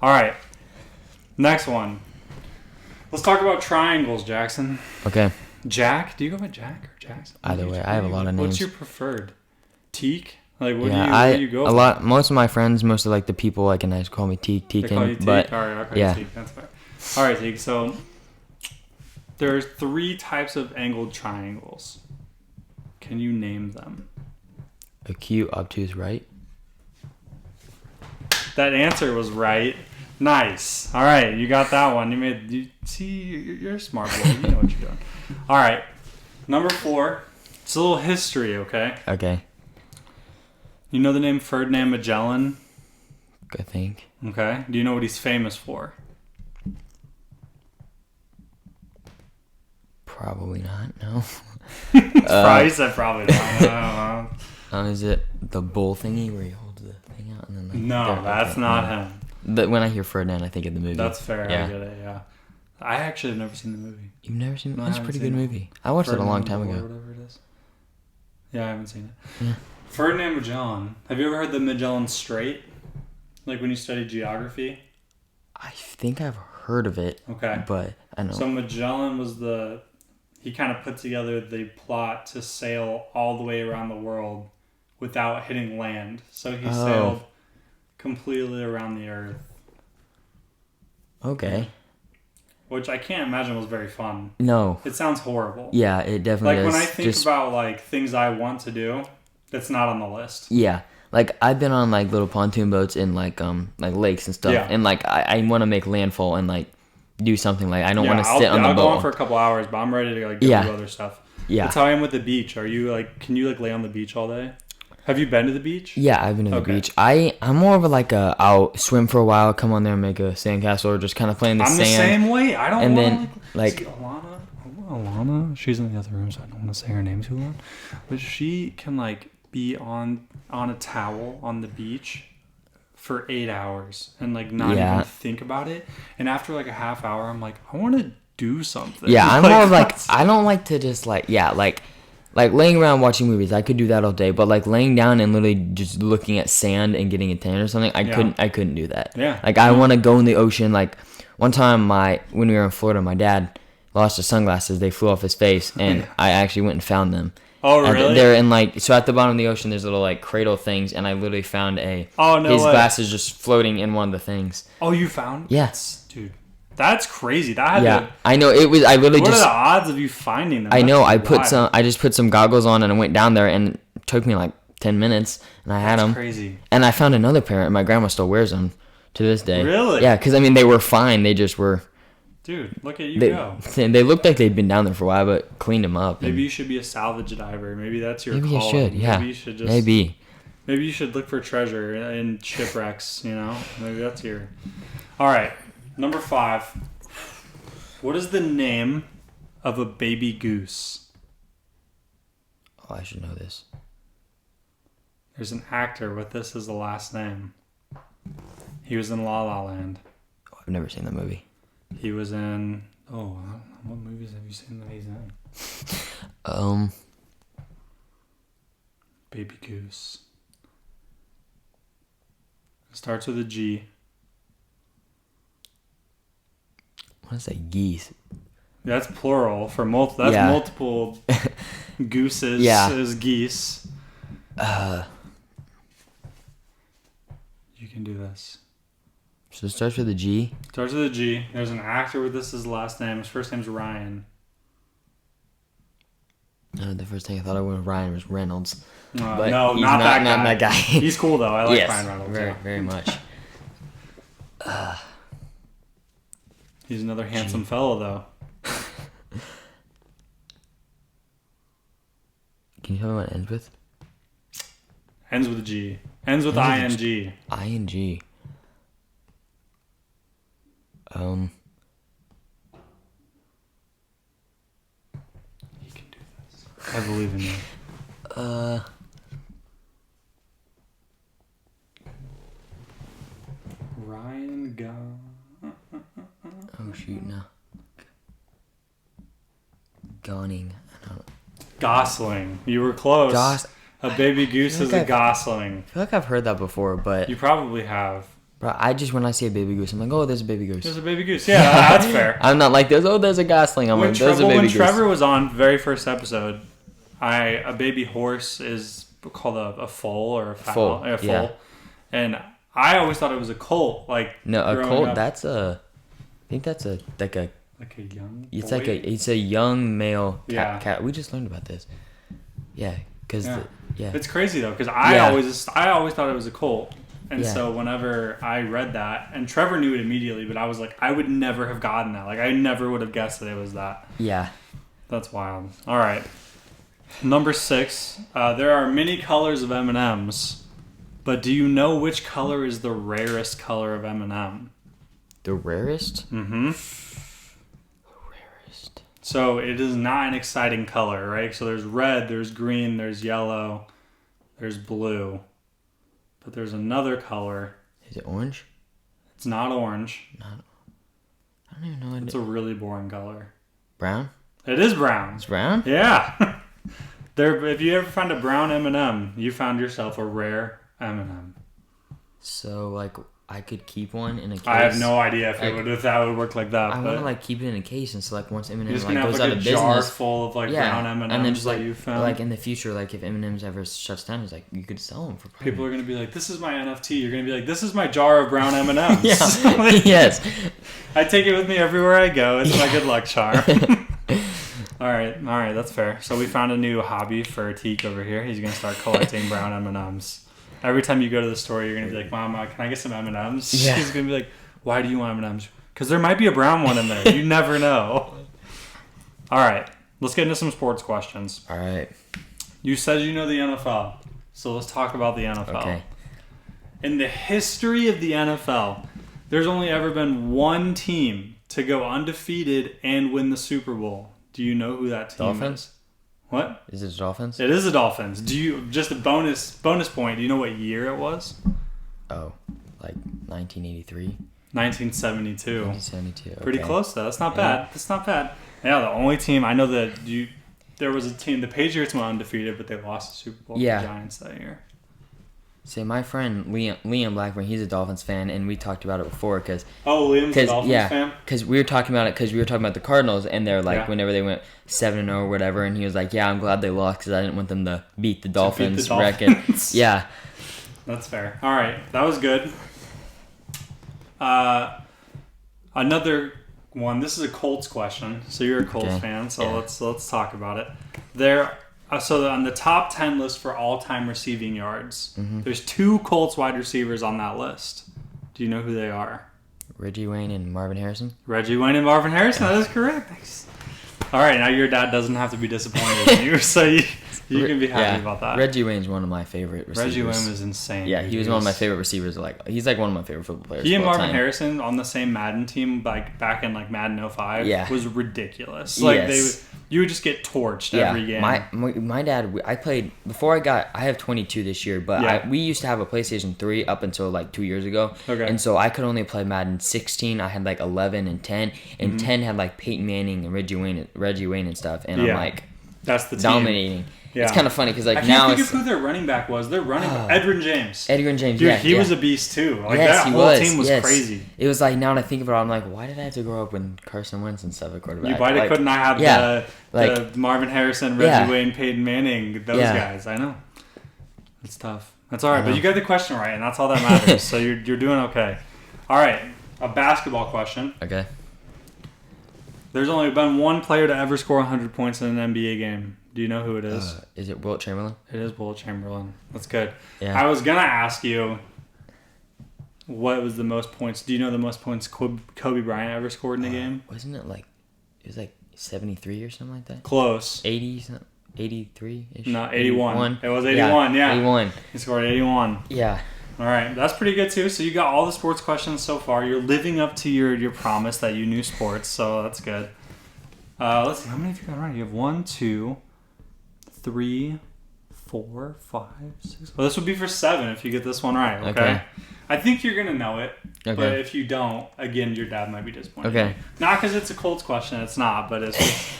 Speaker 1: All right. Next one. Let's talk about triangles, Jackson.
Speaker 2: Okay.
Speaker 1: Jack? Do you go by Jack or Jackson?
Speaker 2: Either way, I have a lot of names.
Speaker 1: What's your preferred? Teak? Like, what do you go for?
Speaker 2: Most of my friends, most of like the people like in high school call me Teak.
Speaker 1: They call you Teak?
Speaker 2: But,
Speaker 1: all right, I'll call you Teak. That's fine. All right, Teak. So there's 3 types of angled triangles. Can you name them?
Speaker 2: Acute, obtuse, right?
Speaker 1: That answer was right. Nice. All right, you got that one. You're a smart boy. You know what you're doing. All right, number 4. It's a little history, okay?
Speaker 2: Okay.
Speaker 1: You know the name Ferdinand Magellan?
Speaker 2: I think.
Speaker 1: Okay. Do you know what he's famous for?
Speaker 2: Probably not. No.
Speaker 1: Probably said probably not. I don't know.
Speaker 2: Is it the bull thingy where he holds the thing out and then?
Speaker 1: No, that's not him.
Speaker 2: But when I hear Ferdinand, I think of the movie.
Speaker 1: That's fair.
Speaker 2: Yeah.
Speaker 1: I get it. Yeah. I actually have never seen the movie.
Speaker 2: You've never seen it?
Speaker 1: No,
Speaker 2: That's a pretty good movie. I watched it a long time ago.
Speaker 1: Or whatever it is. Yeah, I haven't seen it.
Speaker 2: Yeah.
Speaker 1: Ferdinand Magellan. Have you ever heard the Magellan Strait? Like when you study geography?
Speaker 2: I think I've heard of it.
Speaker 1: Okay.
Speaker 2: But I know.
Speaker 1: So Magellan was he kind of put together the plot to sail all the way around the world without hitting land. So he sailed completely around the earth.
Speaker 2: Okay.
Speaker 1: Which I can't imagine was very fun.
Speaker 2: No.
Speaker 1: It sounds horrible.
Speaker 2: Yeah, it definitely is.
Speaker 1: Like when I think about like things I want to do, that's not on the list.
Speaker 2: Yeah. Like I've been on like little pontoon boats in like lakes and stuff.
Speaker 1: Yeah.
Speaker 2: And like I want to make landfall and like do something like I don't want to sit on the boat.
Speaker 1: I'll go on for a couple hours, but I'm ready to like do other stuff.
Speaker 2: Yeah.
Speaker 1: That's how I am with the beach. Are you like, can you like lay on the beach all day? Have you been to the beach?
Speaker 2: Yeah, I've been to the beach. I'm more of a like I'll swim for a while, come on there and make a sandcastle or just kind of play in the sand.
Speaker 1: I'm the same way. I don't want to
Speaker 2: like
Speaker 1: see Alana, she's in the other room, so I don't want to say her name too loud. But she can like be on a towel on the beach for 8 hours and like not even think about it. And after like a half hour, I'm like, I want to do something.
Speaker 2: Yeah, I'm more of like I don't like to just like laying around watching movies. I could do that all day, but like laying down and literally just looking at sand and getting a tan or something, I couldn't do that.
Speaker 1: Yeah.
Speaker 2: Like I want to go in the ocean. Like one time when we were in Florida, my dad lost his sunglasses. They flew off his face, and I actually went and found them.
Speaker 1: Oh, really?
Speaker 2: They're in like, so at the bottom of the ocean, there's little like cradle things, and I literally found his glasses just floating in one of the things.
Speaker 1: Oh, you found?
Speaker 2: Yes.
Speaker 1: Dude, That's crazy. That had to,
Speaker 2: I know it was. I literally
Speaker 1: what
Speaker 2: just.
Speaker 1: What are the odds of you finding them?
Speaker 2: I know. I just put some goggles on and I went down there and it took me like 10 minutes and I had them.
Speaker 1: Crazy.
Speaker 2: And I found another pair and my grandma still wears them to this day.
Speaker 1: Really?
Speaker 2: Yeah, because I mean they were fine. They just were.
Speaker 1: Dude, look at you go.
Speaker 2: They looked like they'd been down there for a while, but cleaned them up.
Speaker 1: Maybe you should be a salvage diver. Maybe that's your
Speaker 2: Maybe
Speaker 1: calling.
Speaker 2: you should. Yeah.
Speaker 1: Maybe you should just.
Speaker 2: Maybe
Speaker 1: you should look for treasure in shipwrecks. Maybe that's your. All right, number 5. What is the name of a baby goose?
Speaker 2: Oh, I should know this.
Speaker 1: There's an actor with this as the last name. He was in La La Land.
Speaker 2: Oh, I've never seen that movie.
Speaker 1: He was in. Oh, what movies have you seen that he's in? Baby goose. It starts with a G.
Speaker 2: What is that? Geese.
Speaker 1: That's plural for multiple. That's multiple gooses. Is geese. You can do this.
Speaker 2: So it starts with a G?
Speaker 1: Starts with a G. There's an actor with this as the last name. His first name's Ryan.
Speaker 2: The first thing I thought of when Ryan was Reynolds.
Speaker 1: But no, not that guy. He's cool, though. I like Ryan Reynolds.
Speaker 2: Very, very much.
Speaker 1: He's another handsome fellow, though.
Speaker 2: Can you tell me what it ends with?
Speaker 1: Ends with a G. Ends with ING.
Speaker 2: ING.
Speaker 1: You can do this. I believe in you. Ryan
Speaker 2: Oh shoot, no. Gawning.
Speaker 1: Gosling. You were close. A baby goose is a gosling.
Speaker 2: I feel like I've heard that before, but
Speaker 1: you probably have.
Speaker 2: But when I see a baby goose, I'm like, oh, there's a baby goose.
Speaker 1: There's a baby goose. Yeah, that's fair.
Speaker 2: I'm not like, there's a gosling. I'm like, there's a baby goose.
Speaker 1: When Trevor was on very first episode, a baby horse is called a foal or a foal. A foal.
Speaker 2: Yeah.
Speaker 1: And I always thought it was a colt. Like
Speaker 2: no, a colt. That's I think that's like a
Speaker 1: young.
Speaker 2: It's
Speaker 1: boy?
Speaker 2: it's a young male cat.
Speaker 1: Yeah.
Speaker 2: We just learned about this. Yeah, because
Speaker 1: it's crazy though, because I always thought it was a colt. And so whenever I read that, and Trevor knew it immediately, but I was like, I would never have gotten that. Like, I never would have guessed that it was that.
Speaker 2: Yeah.
Speaker 1: That's wild. All right. Number 6. There are many colors of M&Ms, but do you know which color is the rarest color of M&M?
Speaker 2: The rarest?
Speaker 1: Mm-hmm.
Speaker 2: The rarest.
Speaker 1: So it is not an exciting color, right? So there's red, there's green, there's yellow, there's blue. But there's another color.
Speaker 2: Is it orange?
Speaker 1: It's not orange.
Speaker 2: I don't even know.
Speaker 1: It's a really boring color.
Speaker 2: Brown?
Speaker 1: It is brown.
Speaker 2: It's brown?
Speaker 1: Yeah. If you ever find a brown M&M, you found yourself a rare M&M.
Speaker 2: So, like, I could keep one in a case.
Speaker 1: I have no idea if that would work like that.
Speaker 2: I want to like keep it in a case, and so like once M&M
Speaker 1: goes
Speaker 2: out of business,
Speaker 1: jar full of like brown M&Ms,
Speaker 2: and then just like
Speaker 1: you found.
Speaker 2: Like in the future, like if M&M's ever shuts down, it's like you could sell them for.
Speaker 1: People are gonna be like, "This is my NFT." You're gonna be like, "This is my jar of brown M&Ms."
Speaker 2: Yeah. Like, yes.
Speaker 1: I take it with me everywhere I go. It's my good luck charm. All right, that's fair. So we found a new hobby for Teak over here. He's gonna start collecting brown M&Ms. Every time you go to the store, you're gonna be like, "Mama, can I get some M&Ms?"
Speaker 2: Yeah.
Speaker 1: She's gonna be like, "Why do you want M&Ms?" Because there might be a brown one in there. You never know. All right, let's get into some sports questions.
Speaker 2: All right.
Speaker 1: You said you know the NFL, so let's talk about the NFL.
Speaker 2: Okay.
Speaker 1: In the history of the NFL, there's only ever been one team to go undefeated and win the Super Bowl. Do you know who that team
Speaker 2: Dolphins?
Speaker 1: is? What?
Speaker 2: Is it the Dolphins?
Speaker 1: It is the Dolphins. Do you, just a bonus point, do you know what year it was?
Speaker 2: Oh, like 1983?
Speaker 1: 1972.
Speaker 2: 1972. Okay.
Speaker 1: Pretty close though. That's not bad. That's not bad. Yeah, the only team I know that there was a team. The Patriots went undefeated, but they lost the Super Bowl to the Giants that year.
Speaker 2: See, my friend Liam Blackburn, he's a Dolphins fan, and we talked about it before because.
Speaker 1: Oh, Liam's a Dolphins fan.
Speaker 2: Because we were talking about it because we were talking about the Cardinals, and they're like whenever they went 7-0 or whatever, and he was like, "Yeah, I'm glad they lost because I didn't want them to beat the Dolphins record." Yeah.
Speaker 1: That's fair. All right, that was good. Another one. This is a Colts question, so you're a Colts fan. So
Speaker 2: Yeah.
Speaker 1: let's talk about it. So on the top 10 list for all-time receiving yards, there's 2 Colts wide receivers on that list. Do you know who they are?
Speaker 2: Reggie Wayne and Marvin Harrison.
Speaker 1: Reggie Wayne and Marvin Harrison. That is correct. Thanks. All right, now your dad doesn't have to be disappointed in you, so you can be happy about that.
Speaker 2: Reggie Wayne's one of my favorite receivers.
Speaker 1: Reggie Wayne was insane.
Speaker 2: Yeah, he was one of my favorite receivers. He's like one of my favorite football players.
Speaker 1: He and
Speaker 2: of all
Speaker 1: Marvin
Speaker 2: time.
Speaker 1: Harrison on the same Madden team, like back in like Madden 05, was ridiculous. You would just get torched every game.
Speaker 2: My dad, I played before I have 22 this year, but we used to have a PlayStation 3 up until like 2 years ago.
Speaker 1: Okay.
Speaker 2: And so I could only play Madden 16. I had like 11 and 10, and 10 had like Peyton Manning and Reggie Wayne and stuff. And I'm like,
Speaker 1: that's the team.
Speaker 2: Dominating. Yeah. It's kind of funny because like
Speaker 1: I can't think of who their running back was. Their running back, Edgerrin James.
Speaker 2: Dude,
Speaker 1: he was a beast too. Like
Speaker 2: yes,
Speaker 1: that whole team was crazy.
Speaker 2: It was like now that I think about it, I'm like, why did I have to grow up when Carson Wentz and stuff at quarterback?
Speaker 1: You might couldn't have the Marvin Harrison, Reggie Wayne, Peyton Manning, those guys. I know. It's tough. That's all right, but you got the question right, and that's all that matters. So you're doing okay. All right, a basketball question.
Speaker 2: Okay.
Speaker 1: There's only been one player to ever score 100 points in an NBA game. Do you know who it is?
Speaker 2: Is it Wilt Chamberlain?
Speaker 1: It is Wilt Chamberlain. That's good.
Speaker 2: Yeah.
Speaker 1: I was going to ask you what was the most points. Do you know the most points Kobe Bryant ever scored in a game?
Speaker 2: Wasn't it like 73 or something like that?
Speaker 1: Close.
Speaker 2: 83-ish?
Speaker 1: No, 81. It was 81, yeah.
Speaker 2: 81.
Speaker 1: He scored 81.
Speaker 2: Yeah.
Speaker 1: All right, that's pretty good too. So you got all the sports questions so far. You're living up to your promise that you knew sports, so that's good. Let's see, how many have you got right? You have 1, 2, 3, 4, 5, 6. Well, this would be for 7 if you get this one right. Okay. I think you're gonna know it, but if you don't, again, your dad might be disappointed.
Speaker 2: Okay.
Speaker 1: Not because it's a Colts question. It's not, but it's.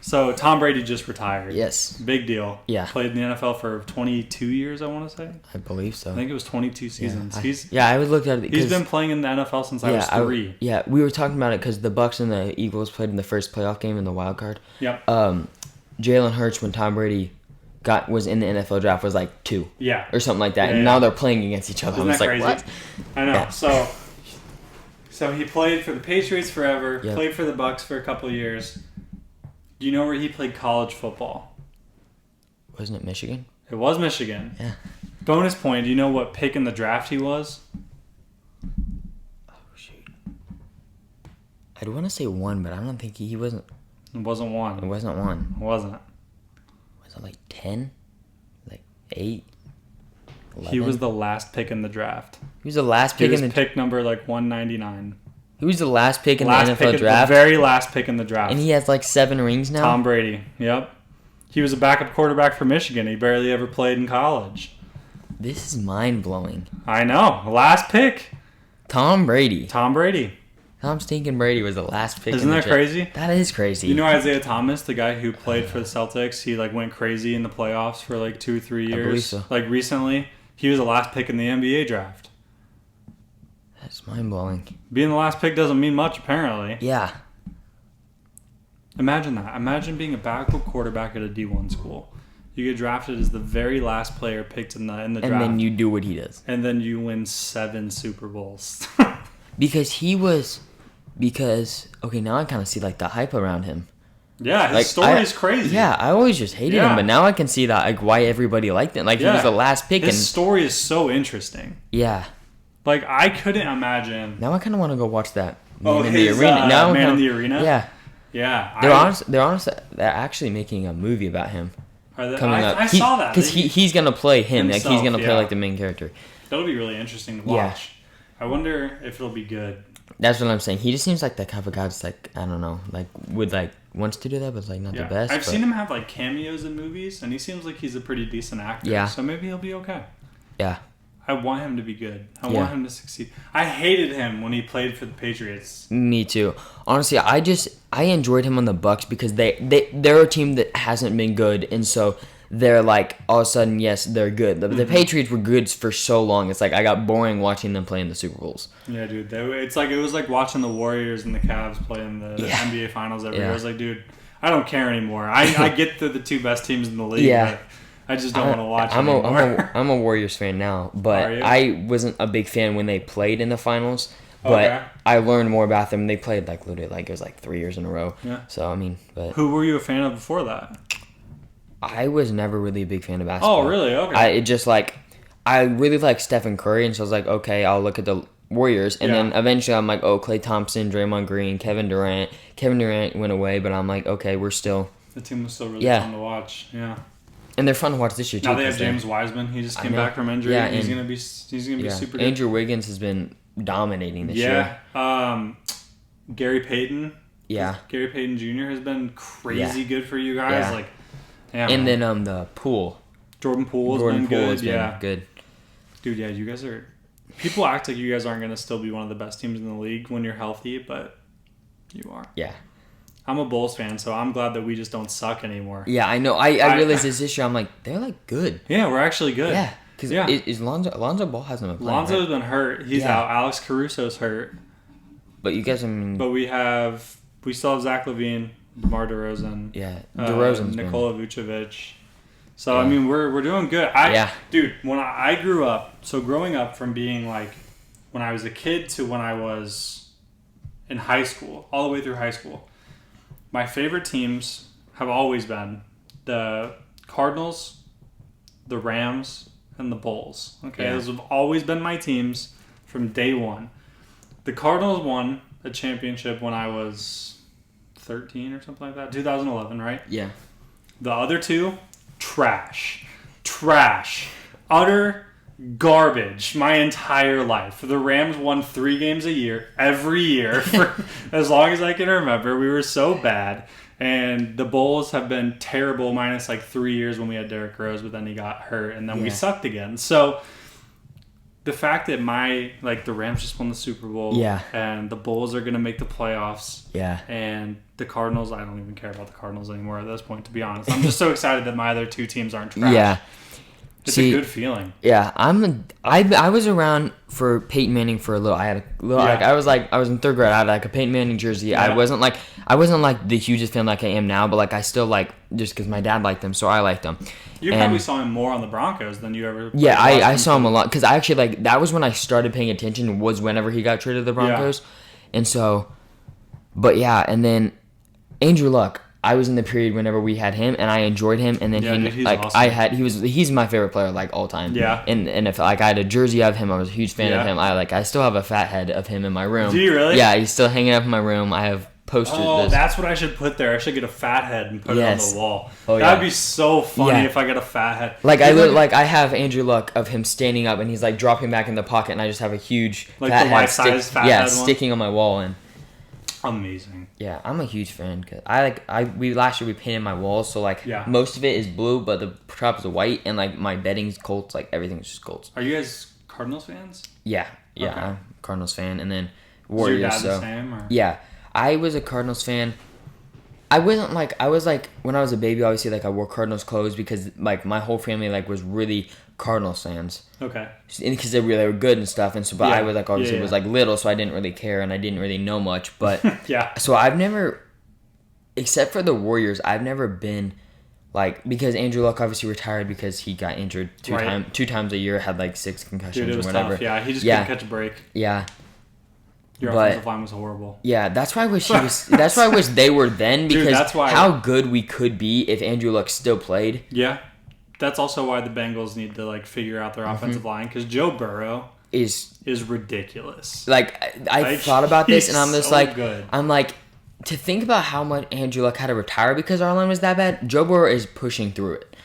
Speaker 1: So Tom Brady just retired.
Speaker 2: Yes.
Speaker 1: Big deal.
Speaker 2: Yeah.
Speaker 1: Played in the NFL for 22 years, I want to say.
Speaker 2: I believe so.
Speaker 1: I think it was 22 seasons.
Speaker 2: I would look at it.
Speaker 1: He's been playing in the NFL since I was 3.
Speaker 2: We were talking about it because the Bucks and the Eagles played in the first playoff game in the wild card.
Speaker 1: Yep.
Speaker 2: Jalen Hurts, when Tom Brady was in the NFL draft, was like 2.
Speaker 1: Yeah.
Speaker 2: Or something like that. And now they're playing against each other.
Speaker 1: Isn't that crazy?
Speaker 2: What?
Speaker 1: I know.
Speaker 2: Yeah.
Speaker 1: So he played for the Patriots forever,
Speaker 2: Yep.
Speaker 1: played for the Bucks for a couple of years. Do you know where he played college football?
Speaker 2: Wasn't it Michigan?
Speaker 1: It was Michigan.
Speaker 2: Yeah.
Speaker 1: Bonus point, do you know what pick in the draft he was?
Speaker 2: Oh, shoot. I'd want to say 1, but I don't think he wasn't.
Speaker 1: It wasn't 1.
Speaker 2: It wasn't 1.
Speaker 1: It wasn't.
Speaker 2: Was it like 10? Like 8? 11?
Speaker 1: He was the last pick in the draft.
Speaker 2: He was the last pick
Speaker 1: in the pick number like 199.
Speaker 2: He was the last pick in the NFL draft.
Speaker 1: The very last pick in the draft.
Speaker 2: And he has like 7 rings now?
Speaker 1: Tom Brady. Yep. He was a backup quarterback for Michigan. He barely ever played in college.
Speaker 2: This is mind-blowing.
Speaker 1: I know. Last pick.
Speaker 2: Tom Brady.
Speaker 1: Tom
Speaker 2: Stinking Brady was the last pick.
Speaker 1: Isn't that crazy?
Speaker 2: That is crazy.
Speaker 1: You know Isaiah Thomas, the guy who played for the Celtics? He like went crazy in the playoffs for like 2 or 3 years.
Speaker 2: I believe so.
Speaker 1: Like recently. He was the last pick in the NBA draft.
Speaker 2: That's mind-blowing.
Speaker 1: Being the last pick doesn't mean much, apparently.
Speaker 2: Yeah.
Speaker 1: Imagine that. Imagine being a backup quarterback at a D1 school. You get drafted as the very last player picked in the draft.
Speaker 2: And then you do what he does.
Speaker 1: And then you win 7 Super Bowls.
Speaker 2: Okay, now I kind of see like the hype around him.
Speaker 1: Yeah, his story is crazy.
Speaker 2: Yeah, I always just hated him, but now I can see that like why everybody liked him. Like he was the last pick.
Speaker 1: His story is so interesting.
Speaker 2: Yeah.
Speaker 1: Like I couldn't imagine.
Speaker 2: Now I kind of want to go watch that.
Speaker 1: Man in the Arena. Man in the Arena.
Speaker 2: Yeah.
Speaker 1: Yeah.
Speaker 2: They're actually making a movie about him.
Speaker 1: Coming up. I saw that
Speaker 2: because he's gonna play him.
Speaker 1: Himself,
Speaker 2: like he's gonna play like the main character.
Speaker 1: That'll be really interesting to watch. I wonder if it'll be good.
Speaker 2: That's what I'm saying. He just seems like that type of guy that's like, I don't know, like would like wants to do that, but like not the best.
Speaker 1: I've seen him have like cameos in movies, and he seems like he's a pretty decent actor.
Speaker 2: Yeah.
Speaker 1: So maybe he'll be okay.
Speaker 2: Yeah.
Speaker 1: I want him to be good. I want him to succeed. I hated him when he played for the Patriots.
Speaker 2: Me too. Honestly, I enjoyed him on the Bucks because they're a team that hasn't been good, and so they're like all of a sudden, yes, they're good. The Patriots were good for so long. It's like I got boring watching them play in the Super Bowls.
Speaker 1: Yeah, dude. It was like watching the Warriors and the Cavs play in the NBA Finals every year. I was like, dude, I don't care anymore. I get they're the 2 best teams in the league.
Speaker 2: Yeah.
Speaker 1: But I just don't want to watch anymore.
Speaker 2: I'm a Warriors fan now, but I wasn't a big fan when they played in the finals. But I learned more about them. They played like literally like it was like 3 years in a row.
Speaker 1: Yeah.
Speaker 2: So I mean, but
Speaker 1: who were you a fan of before that?
Speaker 2: I was never really a big fan of basketball.
Speaker 1: Oh, really? Okay.
Speaker 2: It just like I really like Stephen Curry, and so I was like, okay, I'll look at the Warriors, and then eventually I'm like, oh, Klay Thompson, Draymond Green, Kevin Durant. Kevin Durant went away, but I'm like, okay, we're still.
Speaker 1: The team was still really fun to watch. Yeah.
Speaker 2: And they're fun to watch this year too.
Speaker 1: Now they have James Wiseman. He just came back from injury. Yeah, he's gonna be super good.
Speaker 2: Andrew Wiggins has been dominating this year.
Speaker 1: Gary Payton.
Speaker 2: Yeah.
Speaker 1: Gary Payton Jr. has been crazy good for you guys.
Speaker 2: Yeah. And then the Poole.
Speaker 1: Jordan Poole has been good.
Speaker 2: Good.
Speaker 1: Dude, yeah, you guys are. People act like you guys aren't gonna still be one of the best teams in the league when you're healthy, but you are.
Speaker 2: Yeah.
Speaker 1: I'm a Bulls fan, so I'm glad that we just don't suck anymore.
Speaker 2: Yeah, I know. I realized this year. I'm like, they're like good.
Speaker 1: Yeah, we're actually good.
Speaker 2: Yeah, because is Lonzo Ball hasn't been playing.
Speaker 1: Lonzo's been hurt. He's out. Alex Caruso's hurt.
Speaker 2: But you guys, I mean.
Speaker 1: But we still have Zach LaVine, DeMar DeRozan.
Speaker 2: Yeah, DeRozan's
Speaker 1: Nikola Vucevic. So I mean, we're doing good. Dude, when I grew up, so growing up from being like when I was a kid to when I was in high school, all the way through high school. My favorite teams have always been the Cardinals, the Rams, and the Bulls. Okay, those have always been my teams from day one. The Cardinals won a championship when I was 13 or something like that. 2011, right?
Speaker 2: Yeah.
Speaker 1: The other two, trash. Utter garbage my entire life. The Rams won 3 games a year, every year, for as long as I can remember. We were so bad. And the Bulls have been terrible, minus like 3 years when we had Derrick Rose, but then he got hurt, and then we sucked again. So the fact that the Rams just won the Super Bowl, and the Bulls are going to make the playoffs, and the Cardinals, I don't even care about the Cardinals anymore at this point, to be honest. I'm just so excited that my other 2 teams aren't trash.
Speaker 2: Yeah.
Speaker 1: It's a good feeling.
Speaker 2: Yeah, I was around for Peyton Manning for a little. I had a little. I was in 3rd grade. I had like a Peyton Manning jersey. Yeah. I wasn't like the hugest fan like I am now, but like I still like just because my dad liked them, so I liked them.
Speaker 1: You probably saw him more on the Broncos than you ever.
Speaker 2: Yeah, I saw him a lot because I actually that was when I started paying attention. Was whenever he got traded to the Broncos, and so, but yeah, and then Andrew Luck. I was in the period whenever we had him, and I enjoyed him. And then
Speaker 1: he's awesome.
Speaker 2: He's my favorite player like all time.
Speaker 1: Yeah.
Speaker 2: And if like I had a jersey of him, I was a huge fan of him. I still have a fat head of him in my room.
Speaker 1: Do you really?
Speaker 2: Yeah, he's still hanging up in my room. I have posters.
Speaker 1: Oh, that's what I should put there. I should get a fat head and put it on the wall.
Speaker 2: Oh,
Speaker 1: that'd be so funny if I got a fat head.
Speaker 2: Like I have Andrew Luck of him standing up and he's like dropping back in the pocket, and I just have a huge
Speaker 1: like fat the life-size fat head
Speaker 2: sticking on my wall. And
Speaker 1: amazing.
Speaker 2: Yeah, I'm a huge fan because last year we painted my walls, so like most of it is blue, but the top is white, and like my bedding's Colts, like everything's just Colts.
Speaker 1: Are you guys Cardinals fans?
Speaker 2: Yeah, okay. I'm a Cardinals fan, and then Warriors.
Speaker 1: Is your dad the same? Or?
Speaker 2: Yeah, I was a Cardinals fan. I wasn't like I was like when I was a baby. Obviously, like I wore Cardinals clothes because like my whole family like was really Cardinals fans.
Speaker 1: Okay.
Speaker 2: Because they were good and stuff, and so but I was like obviously was like little, so I didn't really care and I didn't really know much. But so I've never, except for the Warriors, I've never been like because Andrew Luck obviously retired because he got injured two times a year, had like 6 concussions or whatever.
Speaker 1: Tough. Yeah, he just couldn't catch a break.
Speaker 2: Yeah.
Speaker 1: Your offensive line was horrible.
Speaker 2: Yeah, that's why I wish that's why I wish they were then because
Speaker 1: that's why
Speaker 2: how good we could be if Andrew Luck still played.
Speaker 1: Yeah, that's also why the Bengals need to like figure out their offensive line because Joe Burrow is ridiculous.
Speaker 2: Like I thought about this and I'm just like
Speaker 1: good.
Speaker 2: I'm like to think about how much Andrew Luck had to retire because our line was that bad. Joe Burrow is pushing through it.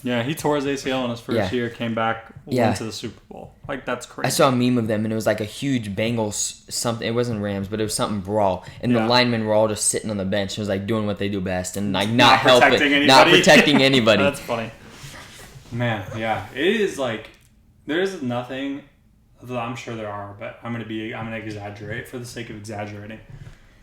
Speaker 1: Yeah, he tore his ACL in his first year, came back, went to the Super Bowl. Like, that's crazy.
Speaker 2: I saw a meme of them, and it was like a huge Bengals something. It wasn't Rams, but it was something brawl. And the linemen were all just sitting on the bench. It was like doing what they do best and like not protecting anybody.
Speaker 1: That's funny. Man, yeah. It is like, there's nothing, I'm sure there are, but I'm going to exaggerate for the sake of exaggerating.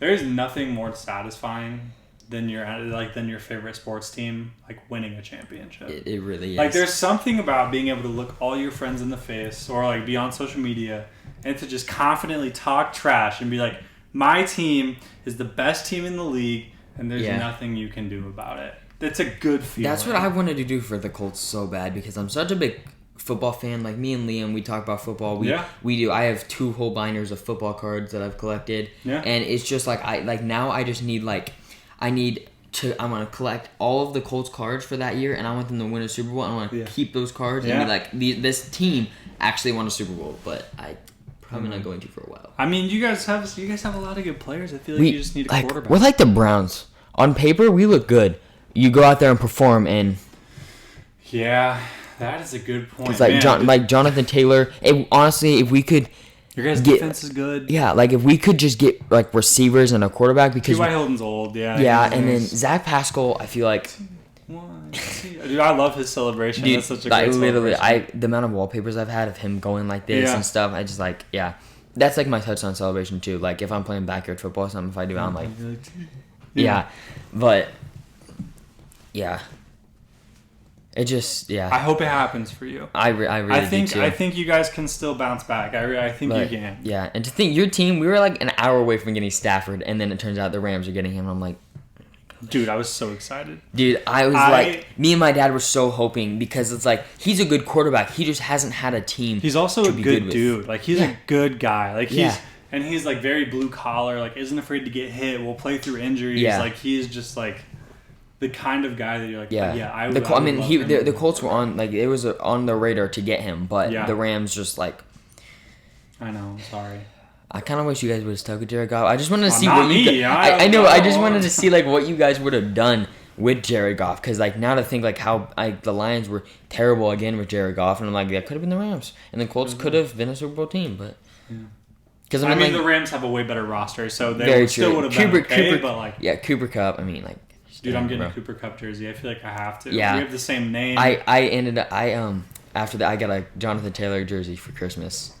Speaker 1: There is nothing more satisfying than your favorite sports team like winning a championship.
Speaker 2: It really is.
Speaker 1: Like there's something about being able to look all your friends in the face or like be on social media and to just confidently talk trash and be like, my team is the best team in the league and there's nothing you can do about it. That's a good feeling.
Speaker 2: That's what I wanted to do for the Colts so bad because I'm such a big football fan. Like me and Liam, we talk about football. We do. I have 2 whole binders of football cards that I've collected.
Speaker 1: Yeah.
Speaker 2: And it's just like now I just need I'm gonna collect all of the Colts cards for that year, and I want them to win a Super Bowl. I want to keep those cards and be like, this team actually won a Super Bowl, but I probably not going to for a while.
Speaker 1: I mean, you guys have a lot of good players. I feel like you just need a quarterback.
Speaker 2: We're like the Browns. On paper, we look good. You go out there and perform, and
Speaker 1: yeah, that is a good point.
Speaker 2: It's like Jonathan Taylor. Honestly, if we could.
Speaker 1: Your guys' defense is good.
Speaker 2: Yeah, like if we could just get like receivers and a quarterback because
Speaker 1: T.Y. Hilton's old, yeah.
Speaker 2: Yeah, and then Zach Pascal, I feel like.
Speaker 1: Dude, I love his celebration. Dude, that's such a great celebration.
Speaker 2: The amount of wallpapers I've had of him going like this and stuff, I just like, that's like my touchdown celebration too. Like if I'm playing backyard football or something, if I do, I'm like, but yeah. It just,
Speaker 1: I hope it happens for you.
Speaker 2: I really
Speaker 1: think
Speaker 2: do too.
Speaker 1: I think you guys can still bounce back. I think you can.
Speaker 2: Yeah, and to think your team, we were like an hour away from getting Stafford, and then it turns out the Rams are getting him. And I'm like,
Speaker 1: dude, I was so excited.
Speaker 2: Dude, I was like, me and my dad were so hoping because it's like he's a good quarterback. He just hasn't had a team.
Speaker 1: He's also a good dude. Like he's a good guy. Like he's like very blue collar. Like isn't afraid to get hit. Will play through injuries.
Speaker 2: Yeah.
Speaker 1: Like he's just like. The kind of guy that you're like,
Speaker 2: the Colts were on, like, it was on the radar to get him, but the Rams just, like...
Speaker 1: I know, I'm sorry.
Speaker 2: I kind of wish you guys would have stuck with Jared Goff. I just wanted to see what you guys... I know, I just wanted to see, like, what you guys would have done with Jared Goff, because, like, now to think, like, how the Lions were terrible again with Jared Goff, and I'm like, that could have been the Rams, and the Colts could have been a Super Bowl team, but... Because
Speaker 1: I mean, the Rams have a way better roster, so they still would have been okay, but, like...
Speaker 2: Yeah, Cooper Kupp, I mean, like...
Speaker 1: Dude, I'm getting a Cooper Kupp jersey. I feel like I have to.
Speaker 2: Yeah.
Speaker 1: We have the same name.
Speaker 2: After that I got a Jonathan Taylor jersey for Christmas.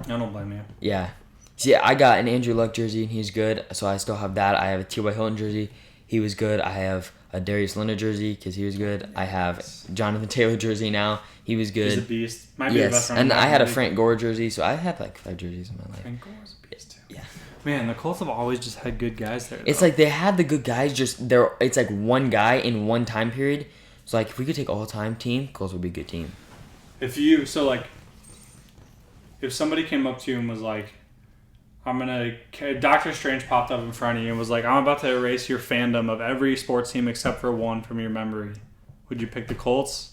Speaker 1: I don't blame you.
Speaker 2: Yeah. So yeah, I got an Andrew Luck jersey and he's good. So I still have that. I have a T.Y. Hilton jersey. He was good. I have a Darius Leonard jersey because he was good. I have Jonathan Taylor jersey now. He was good.
Speaker 1: He's a beast. Might be the best running
Speaker 2: back. And I had a
Speaker 1: league.
Speaker 2: Frank Gore jersey. So I had like 5 jerseys in my life.
Speaker 1: Frank Gore's a beast too.
Speaker 2: Yeah.
Speaker 1: Man, the Colts have always just had good guys there.
Speaker 2: It's like they had the good guys, it's like one guy in one time period. So like if we could take all-time team, Colts would be a good team.
Speaker 1: If somebody came up to you and was like, Doctor Strange popped up in front of you and was like, I'm about to erase your fandom of every sports team except for one from your memory. Would you pick the Colts?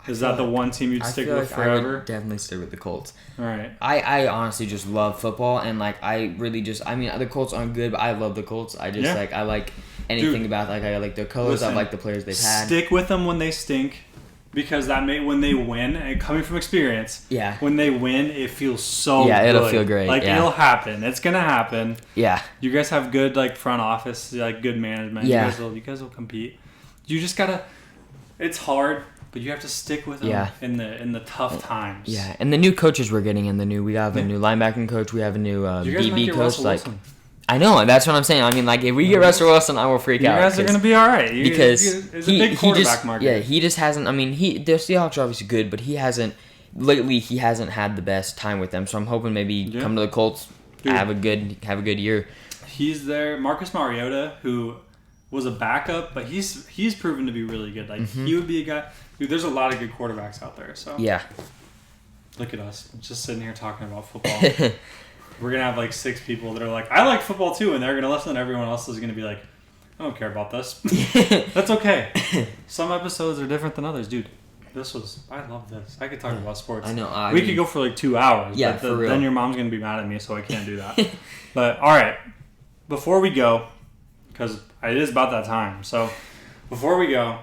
Speaker 1: Is that the one team you'd stick with forever?
Speaker 2: I would definitely stick with the Colts.
Speaker 1: All right.
Speaker 2: I honestly just love football, and like I really just the Colts aren't good, but I love the Colts. I just I like anything about I like their colors. I like the players they've had.
Speaker 1: Stick with them when they stink, because when they win, and coming from experience, when they win, it feels so good.
Speaker 2: It'll feel great.
Speaker 1: Like it'll happen. It's gonna happen.
Speaker 2: Yeah.
Speaker 1: You guys have good front office, good management.
Speaker 2: Yeah.
Speaker 1: You guys will compete. You just gotta. It's hard. But you have to stick with them in the tough times.
Speaker 2: Yeah, and the new coaches we're getting we have a new linebacking coach, we have a new DB coach. I know, that's what I'm saying. I mean, like if we get Russell Wilson, I will freak out.
Speaker 1: You guys are gonna be all right
Speaker 2: because
Speaker 1: it's a big quarterback market.
Speaker 2: Yeah, he just hasn't. I mean, the Seahawks are obviously good, but he hasn't had the best time with them. So I'm hoping maybe come to the Colts, have a good year.
Speaker 1: He's there, Marcus Mariota, who was a backup, but he's proven to be really good. Like he would be a guy. Dude, there's a lot of good quarterbacks out there. So look at us, just sitting here talking about football. We're gonna have like 6 people that are like, I like football too, and they're gonna listen. And everyone else is gonna be like, I don't care about this. That's okay. Some episodes are different than others, dude. I love this. I could talk about sports.
Speaker 2: I know.
Speaker 1: We could go for like 2 hours.
Speaker 2: Yeah,
Speaker 1: but
Speaker 2: for real.
Speaker 1: Then your mom's gonna be mad at me, so I can't do that. But all right, before we go, because it is about that time. So before we go,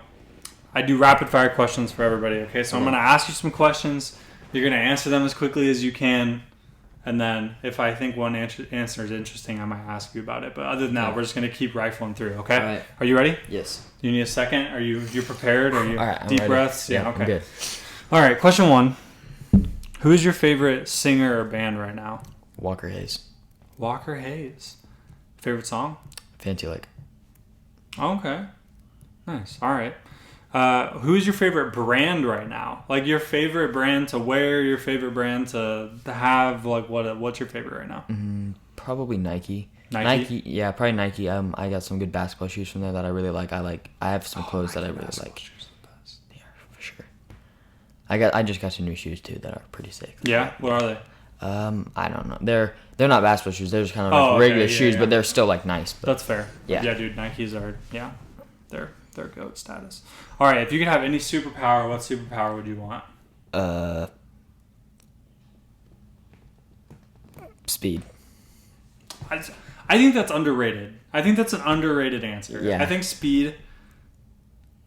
Speaker 1: I do rapid fire questions for everybody, okay? So I'm going to ask you some questions. You're going to answer them as quickly as you can. And then if I think one answer is interesting, I might ask you about it. But other than that, we're just going to keep rifling through, okay?
Speaker 2: All right.
Speaker 1: Are you ready?
Speaker 2: Yes.
Speaker 1: Do you need a second? Are you prepared? Are you
Speaker 2: all right,
Speaker 1: deep
Speaker 2: ready.
Speaker 1: breaths?
Speaker 2: Yeah,
Speaker 1: okay.
Speaker 2: I'm good.
Speaker 1: All right, question 1. Who is your favorite singer or band right now?
Speaker 2: Walker Hayes.
Speaker 1: Walker Hayes. Favorite song?
Speaker 2: Fancy Lake.
Speaker 1: Oh, okay. Nice. All right. Who's your favorite brand right now? Like your favorite brand to wear, your favorite brand to have. Like what's your favorite right now?
Speaker 2: Probably Nike.
Speaker 1: Nike,
Speaker 2: yeah, probably Nike. I got some good basketball shoes from there that I really like. I have some clothes that I really like.
Speaker 1: Shoes are the best.
Speaker 2: They are for sure. I just got some new shoes too that are pretty sick.
Speaker 1: Yeah, what are they?
Speaker 2: I don't know. They're not basketball shoes. They're just kind of like regular shoes, but they're still like nice. But,
Speaker 1: that's fair.
Speaker 2: Yeah,
Speaker 1: dude. Nikes are they're GOAT status. All right, if you could have any superpower, what superpower would you want?
Speaker 2: Speed.
Speaker 1: I think that's underrated. I think that's an underrated answer.
Speaker 2: Yeah.
Speaker 1: I think speed,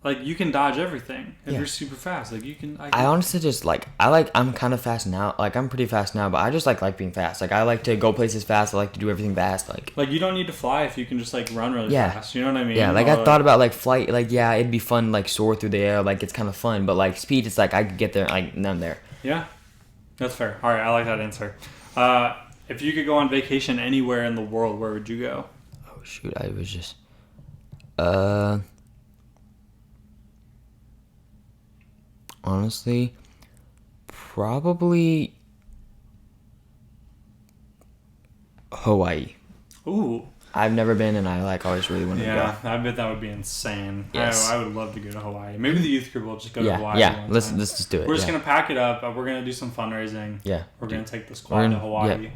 Speaker 1: like, you can dodge everything if you're super fast. Like, you can... I
Speaker 2: honestly just, like, I'm kind of fast now. Like, I'm pretty fast now, but I just like being fast. Like, I like to go places fast. I like to do everything fast. Like,
Speaker 1: you don't need to fly if you can just, like, run really fast. You know what I mean?
Speaker 2: Yeah, like, I thought about, like, flight. Like, yeah, it'd be fun, like, soar through the air. Like, it's kind of fun. But, like, speed, it's like, I could get there, like, and I'm there.
Speaker 1: Yeah. That's fair. All right, I like that answer. If you could go on vacation anywhere in the world, where would you go?
Speaker 2: Oh, shoot. I was just... Honestly, probably Hawaii.
Speaker 1: Ooh.
Speaker 2: I've never been, and I always really want to go.
Speaker 1: Yeah, I bet that would be insane.
Speaker 2: Yes.
Speaker 1: I would love to go to Hawaii. Maybe the youth group will just go to Hawaii.
Speaker 2: Yeah, let's just do it.
Speaker 1: We're just gonna pack it up. We're gonna do some fundraising.
Speaker 2: Yeah.
Speaker 1: We're gonna take the squad to Hawaii.
Speaker 2: Yeah.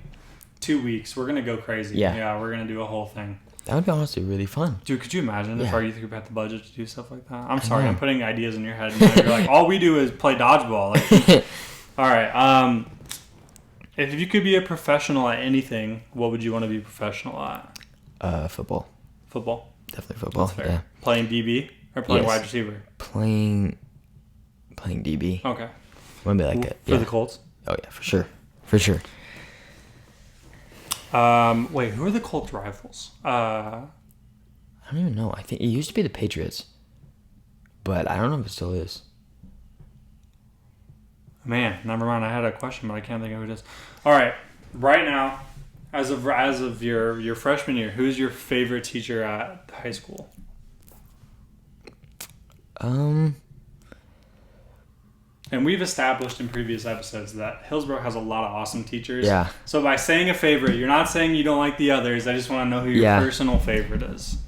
Speaker 1: 2 weeks. We're gonna go crazy.
Speaker 2: Yeah.
Speaker 1: We're gonna do a whole thing.
Speaker 2: That would be honestly really fun.
Speaker 1: Dude, could you imagine if our youth group had the budget to do stuff like that? I'm sorry, I'm putting ideas in your head. Now. You're like, all we do is play dodgeball. Like, all right. If you could be a professional at anything, what would you want to be a professional at?
Speaker 2: Football.
Speaker 1: Football.
Speaker 2: Definitely football.
Speaker 1: That's fair.
Speaker 2: Yeah.
Speaker 1: Playing DB or playing wide receiver?
Speaker 2: Playing DB.
Speaker 1: Okay.
Speaker 2: Wouldn't be like it.
Speaker 1: For the Colts?
Speaker 2: Oh yeah, for sure. For sure.
Speaker 1: Wait, who are the Colts rivals?
Speaker 2: I don't even know. I think it used to be the Patriots, but I don't know if it still is.
Speaker 1: Man, never mind. I had a question, but I can't think of who it is. All right, right now, as of your freshman year, who's your favorite teacher at high school? And we've established in previous episodes that Hillsborough has a lot of awesome teachers.
Speaker 2: Yeah.
Speaker 1: So by saying a favorite, you're not saying you don't like the others. I just want to know who your personal favorite is.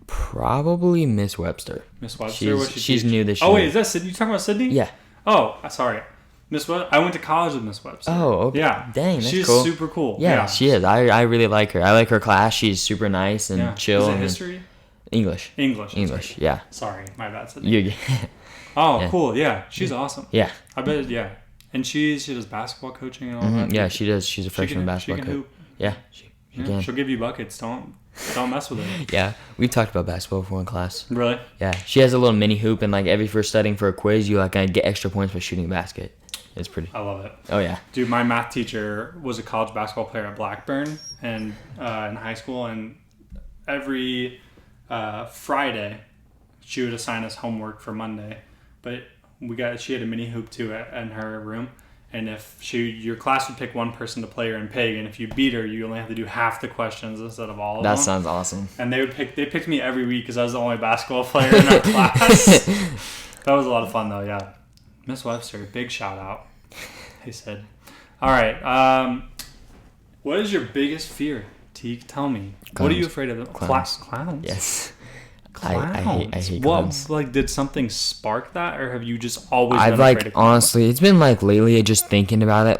Speaker 2: Probably Miss Webster.
Speaker 1: Miss Webster?
Speaker 2: She's new this year.
Speaker 1: Oh, wait, is that Sydney? You talking about Sydney?
Speaker 2: Yeah.
Speaker 1: Oh, sorry. Miss Webster. I went to college with Miss Webster.
Speaker 2: Oh, okay.
Speaker 1: Yeah.
Speaker 2: Dang, that's
Speaker 1: She's
Speaker 2: cool.
Speaker 1: super cool.
Speaker 2: Yeah, she is. I really like her. I like her class. She's super nice and chill.
Speaker 1: Is it history?
Speaker 2: English.
Speaker 1: Right.
Speaker 2: Yeah.
Speaker 1: Sorry, my bad, Sydney. Cool. Yeah, she's awesome.
Speaker 2: Yeah.
Speaker 1: I bet. Yeah, and she does basketball coaching and all that.
Speaker 2: Yeah, she does. She's a freshman basketball coach. Hoop. Yeah, she can.
Speaker 1: She'll give you buckets. Don't mess with her.
Speaker 2: Yeah, we talked about basketball before in class.
Speaker 1: Really?
Speaker 2: Yeah, she has a little mini hoop, and like every first studying for a quiz, you get extra points by shooting a basket. It's pretty.
Speaker 1: I love it.
Speaker 2: Oh yeah,
Speaker 1: dude. My math teacher was a college basketball player at Blackburn and in high school, and every Friday she would assign us homework for Monday, but she had a mini hoop too in her room, and if your class would pick one person to play her in pig, and if you beat her, you only have to do half the questions instead of all of them.
Speaker 2: That sounds awesome.
Speaker 1: And they picked me every week because I was the only basketball player in our class. That was a lot of fun though. Yeah, Miss Webster, big shout out. He said, "All right, what is your biggest fear, Teague? Tell me.
Speaker 2: Clowns.
Speaker 1: What are you afraid of?
Speaker 2: Clowns.
Speaker 1: Clowns.
Speaker 2: Yes.
Speaker 1: Clowns.
Speaker 2: I hate clowns.
Speaker 1: What, did something spark that, or have you just always been afraid of clowns?
Speaker 2: Honestly, it's been lately just thinking about it,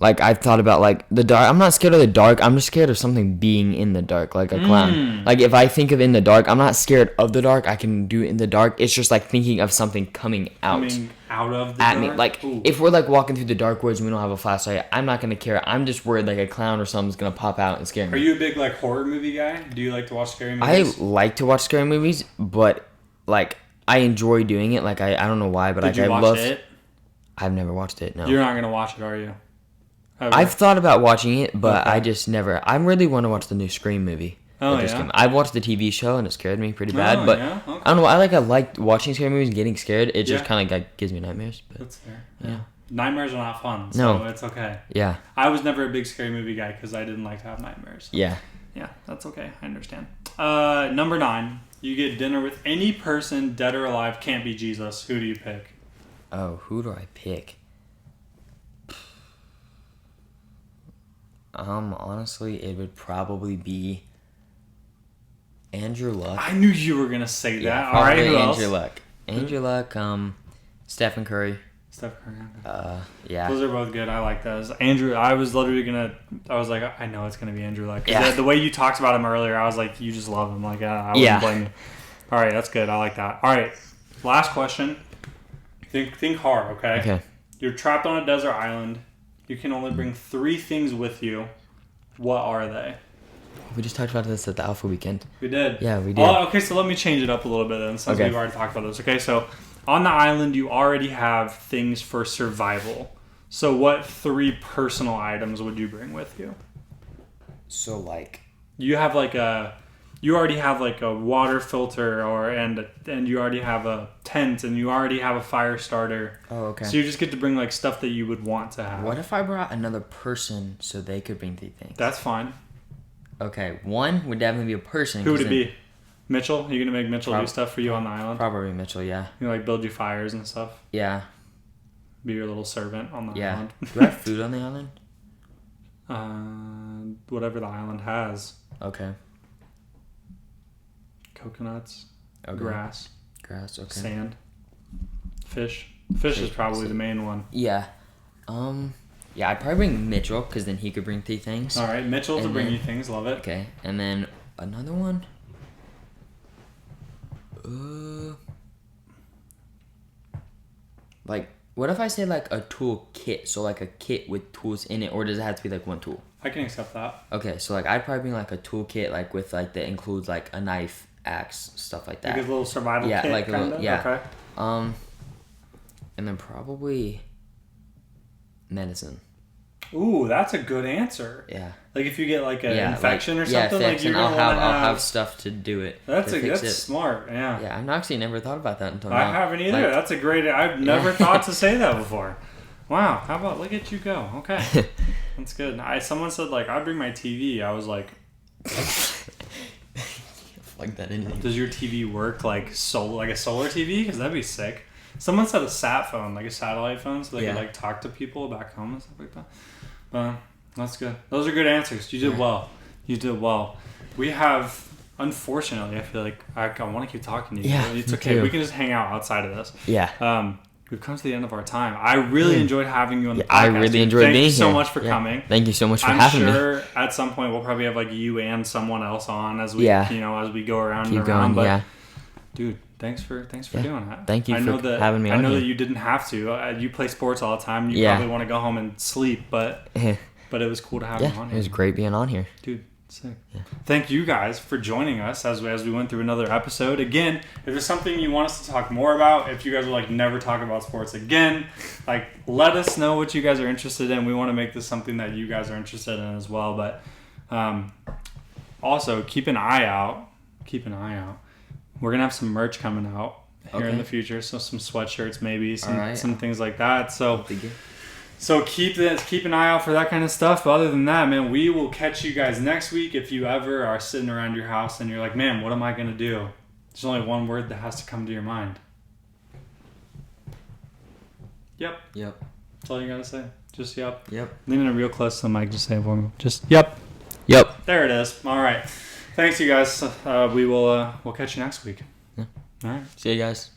Speaker 2: I've thought about the dark. I'm not scared of the dark. I'm just scared of something being in the dark, like a clown. Like if I think of in the dark, I'm not scared of the dark. I can do it in the dark. It's just thinking of something coming out
Speaker 1: of the
Speaker 2: at
Speaker 1: dark?
Speaker 2: me. If we're walking through the dark woods and we don't have a flashlight, I'm not gonna care. I'm just worried a clown or something's gonna pop out and scare me.
Speaker 1: Are you a big horror movie guy? Do you like to watch scary movies?
Speaker 2: I like to watch scary movies, but I enjoy doing it. I don't know why, but
Speaker 1: Did you watch it?
Speaker 2: I've never watched it. No.
Speaker 1: You're not gonna watch it, are you?
Speaker 2: Ever? I've thought about watching it, but I just never. I really want to watch the new Scream movie.
Speaker 1: Oh yeah.
Speaker 2: I've watched the TV show and it scared me pretty bad, but
Speaker 1: yeah? Okay.
Speaker 2: I don't know. I like watching scary movies and getting scared. It just kind of gives me nightmares. But,
Speaker 1: that's fair.
Speaker 2: Yeah.
Speaker 1: Nightmares are not fun, so it's okay.
Speaker 2: Yeah.
Speaker 1: I was never a big scary movie guy because I didn't like to have nightmares. So.
Speaker 2: Yeah.
Speaker 1: Yeah, that's okay. I understand. Number 9. You get dinner with any person, dead or alive, can't be Jesus. Who do you pick?
Speaker 2: Oh, who do I pick? Honestly, it would probably be Andrew Luck.
Speaker 1: I knew you were gonna say that.
Speaker 2: Yeah,
Speaker 1: all right, who
Speaker 2: Andrew
Speaker 1: else?
Speaker 2: Luck. Andrew Luck, Stephen Curry.
Speaker 1: Steph Curry.
Speaker 2: Yeah.
Speaker 1: Those are both good. I like those. Andrew, I was like, I know it's gonna be Andrew Luck.
Speaker 2: Yeah.
Speaker 1: The way you talked about him earlier, I was like, you just love him. Like, I wouldn't blame you. All right, that's good. I like that. All right, last question. Think hard, okay?
Speaker 2: Okay.
Speaker 1: You're trapped on a desert island. You can only bring 3 things with you. What are they?
Speaker 2: We just talked about this at the Alpha Weekend.
Speaker 1: We did.
Speaker 2: Yeah, we did.
Speaker 1: Oh, okay, so let me change it up a little bit then, since we've already talked about this. Okay, so on the island, you already have things for survival. So what 3 personal items would you bring with you?
Speaker 2: So, like...
Speaker 1: You already have like a water filter and you already have a tent and you already have a fire starter.
Speaker 2: Oh, okay.
Speaker 1: So you just get to bring like stuff that you would want to have.
Speaker 2: What if I brought another person so they could bring 3 things?
Speaker 1: That's fine.
Speaker 2: Okay, one would definitely be a person.
Speaker 1: Who would it be? Mitchell? You gonna make Mitchell do stuff for you on the island?
Speaker 2: Probably Mitchell, yeah.
Speaker 1: You like build you fires and stuff?
Speaker 2: Yeah.
Speaker 1: Be your little servant on the island?
Speaker 2: Do I have food on the island?
Speaker 1: Whatever the island has.
Speaker 2: Okay.
Speaker 1: Coconuts.
Speaker 2: Okay.
Speaker 1: Grass.
Speaker 2: Okay.
Speaker 1: Sand. Fish. Fish is probably the main one.
Speaker 2: Yeah. Yeah, I'd probably bring Mitchell, because then he could bring 3 things.
Speaker 1: All right, Mitchell to bring you things. Love it.
Speaker 2: Okay, and then another one. Like, what if I say like a tool kit? So like a kit with tools in it, or does it have to be like one tool?
Speaker 1: I can accept that.
Speaker 2: Okay, so like I'd probably bring like a tool kit, like with like that includes like a knife, axe, stuff like that.
Speaker 1: Like a little survival kit.
Speaker 2: Like a little, yeah.
Speaker 1: Okay.
Speaker 2: And then probably medicine.
Speaker 1: Ooh, that's a good answer.
Speaker 2: Yeah.
Speaker 1: Like if you get like an infection or something, like you're gonna
Speaker 2: I'll have stuff to do it.
Speaker 1: That's smart. Yeah.
Speaker 2: Yeah, I've actually never thought about that until now.
Speaker 1: I haven't either. Like, that's a great. I've never thought to say that before. Wow. How about look at you go? Okay. That's good. Someone said like I'd bring my TV. I was like.
Speaker 2: Plug that in.
Speaker 1: Does your TV work like a solar TV? Because that'd be sick. Someone said a sat phone, like a satellite phone, so they could like talk to people back home and stuff like that. But that's good. Those are good answers. You did well. You did well. We have, unfortunately, I feel like I want to keep talking to you.
Speaker 2: Yeah,
Speaker 1: it's okay. We can just hang out outside of this.
Speaker 2: Yeah.
Speaker 1: We've come to the end of our time. I really enjoyed having you on the podcast.
Speaker 2: I really enjoyed being here.
Speaker 1: Thank you so much for coming.
Speaker 2: Thank you so much for having me.
Speaker 1: I'm sure at some point we'll probably have like you and someone else on as we as we go around and around. But dude, thanks for doing that.
Speaker 2: Thank you for having me on.
Speaker 1: I know
Speaker 2: here.
Speaker 1: that you didn't have to. You play sports all the time. You probably want to go home and sleep, but it was cool to have you on here.
Speaker 2: It was great being on here.
Speaker 1: Dude, sick. Yeah. Thank you guys for joining us as we went through another episode. Again, if there's something you want us to talk more about, if you guys would like never talk about sports again, like let us know what you guys are interested in. We want to make this something that you guys are interested in as well. But also keep an eye out. We're gonna have some merch coming out here in the future, so some sweatshirts, maybe some things like that. So keep an eye out for that kind of stuff. But other than that, man, we will catch you guys next week. If you ever are sitting around your house and you're like, man, what am I gonna do? There's only one word that has to come to your mind. Yep. That's all you gotta say. Just yep. Leaning it real close to the mic. Just say it for me. Just yep. There it is. All right. Thanks, you guys. We'll catch you next week.
Speaker 2: Yeah.
Speaker 1: All right.
Speaker 2: See you guys.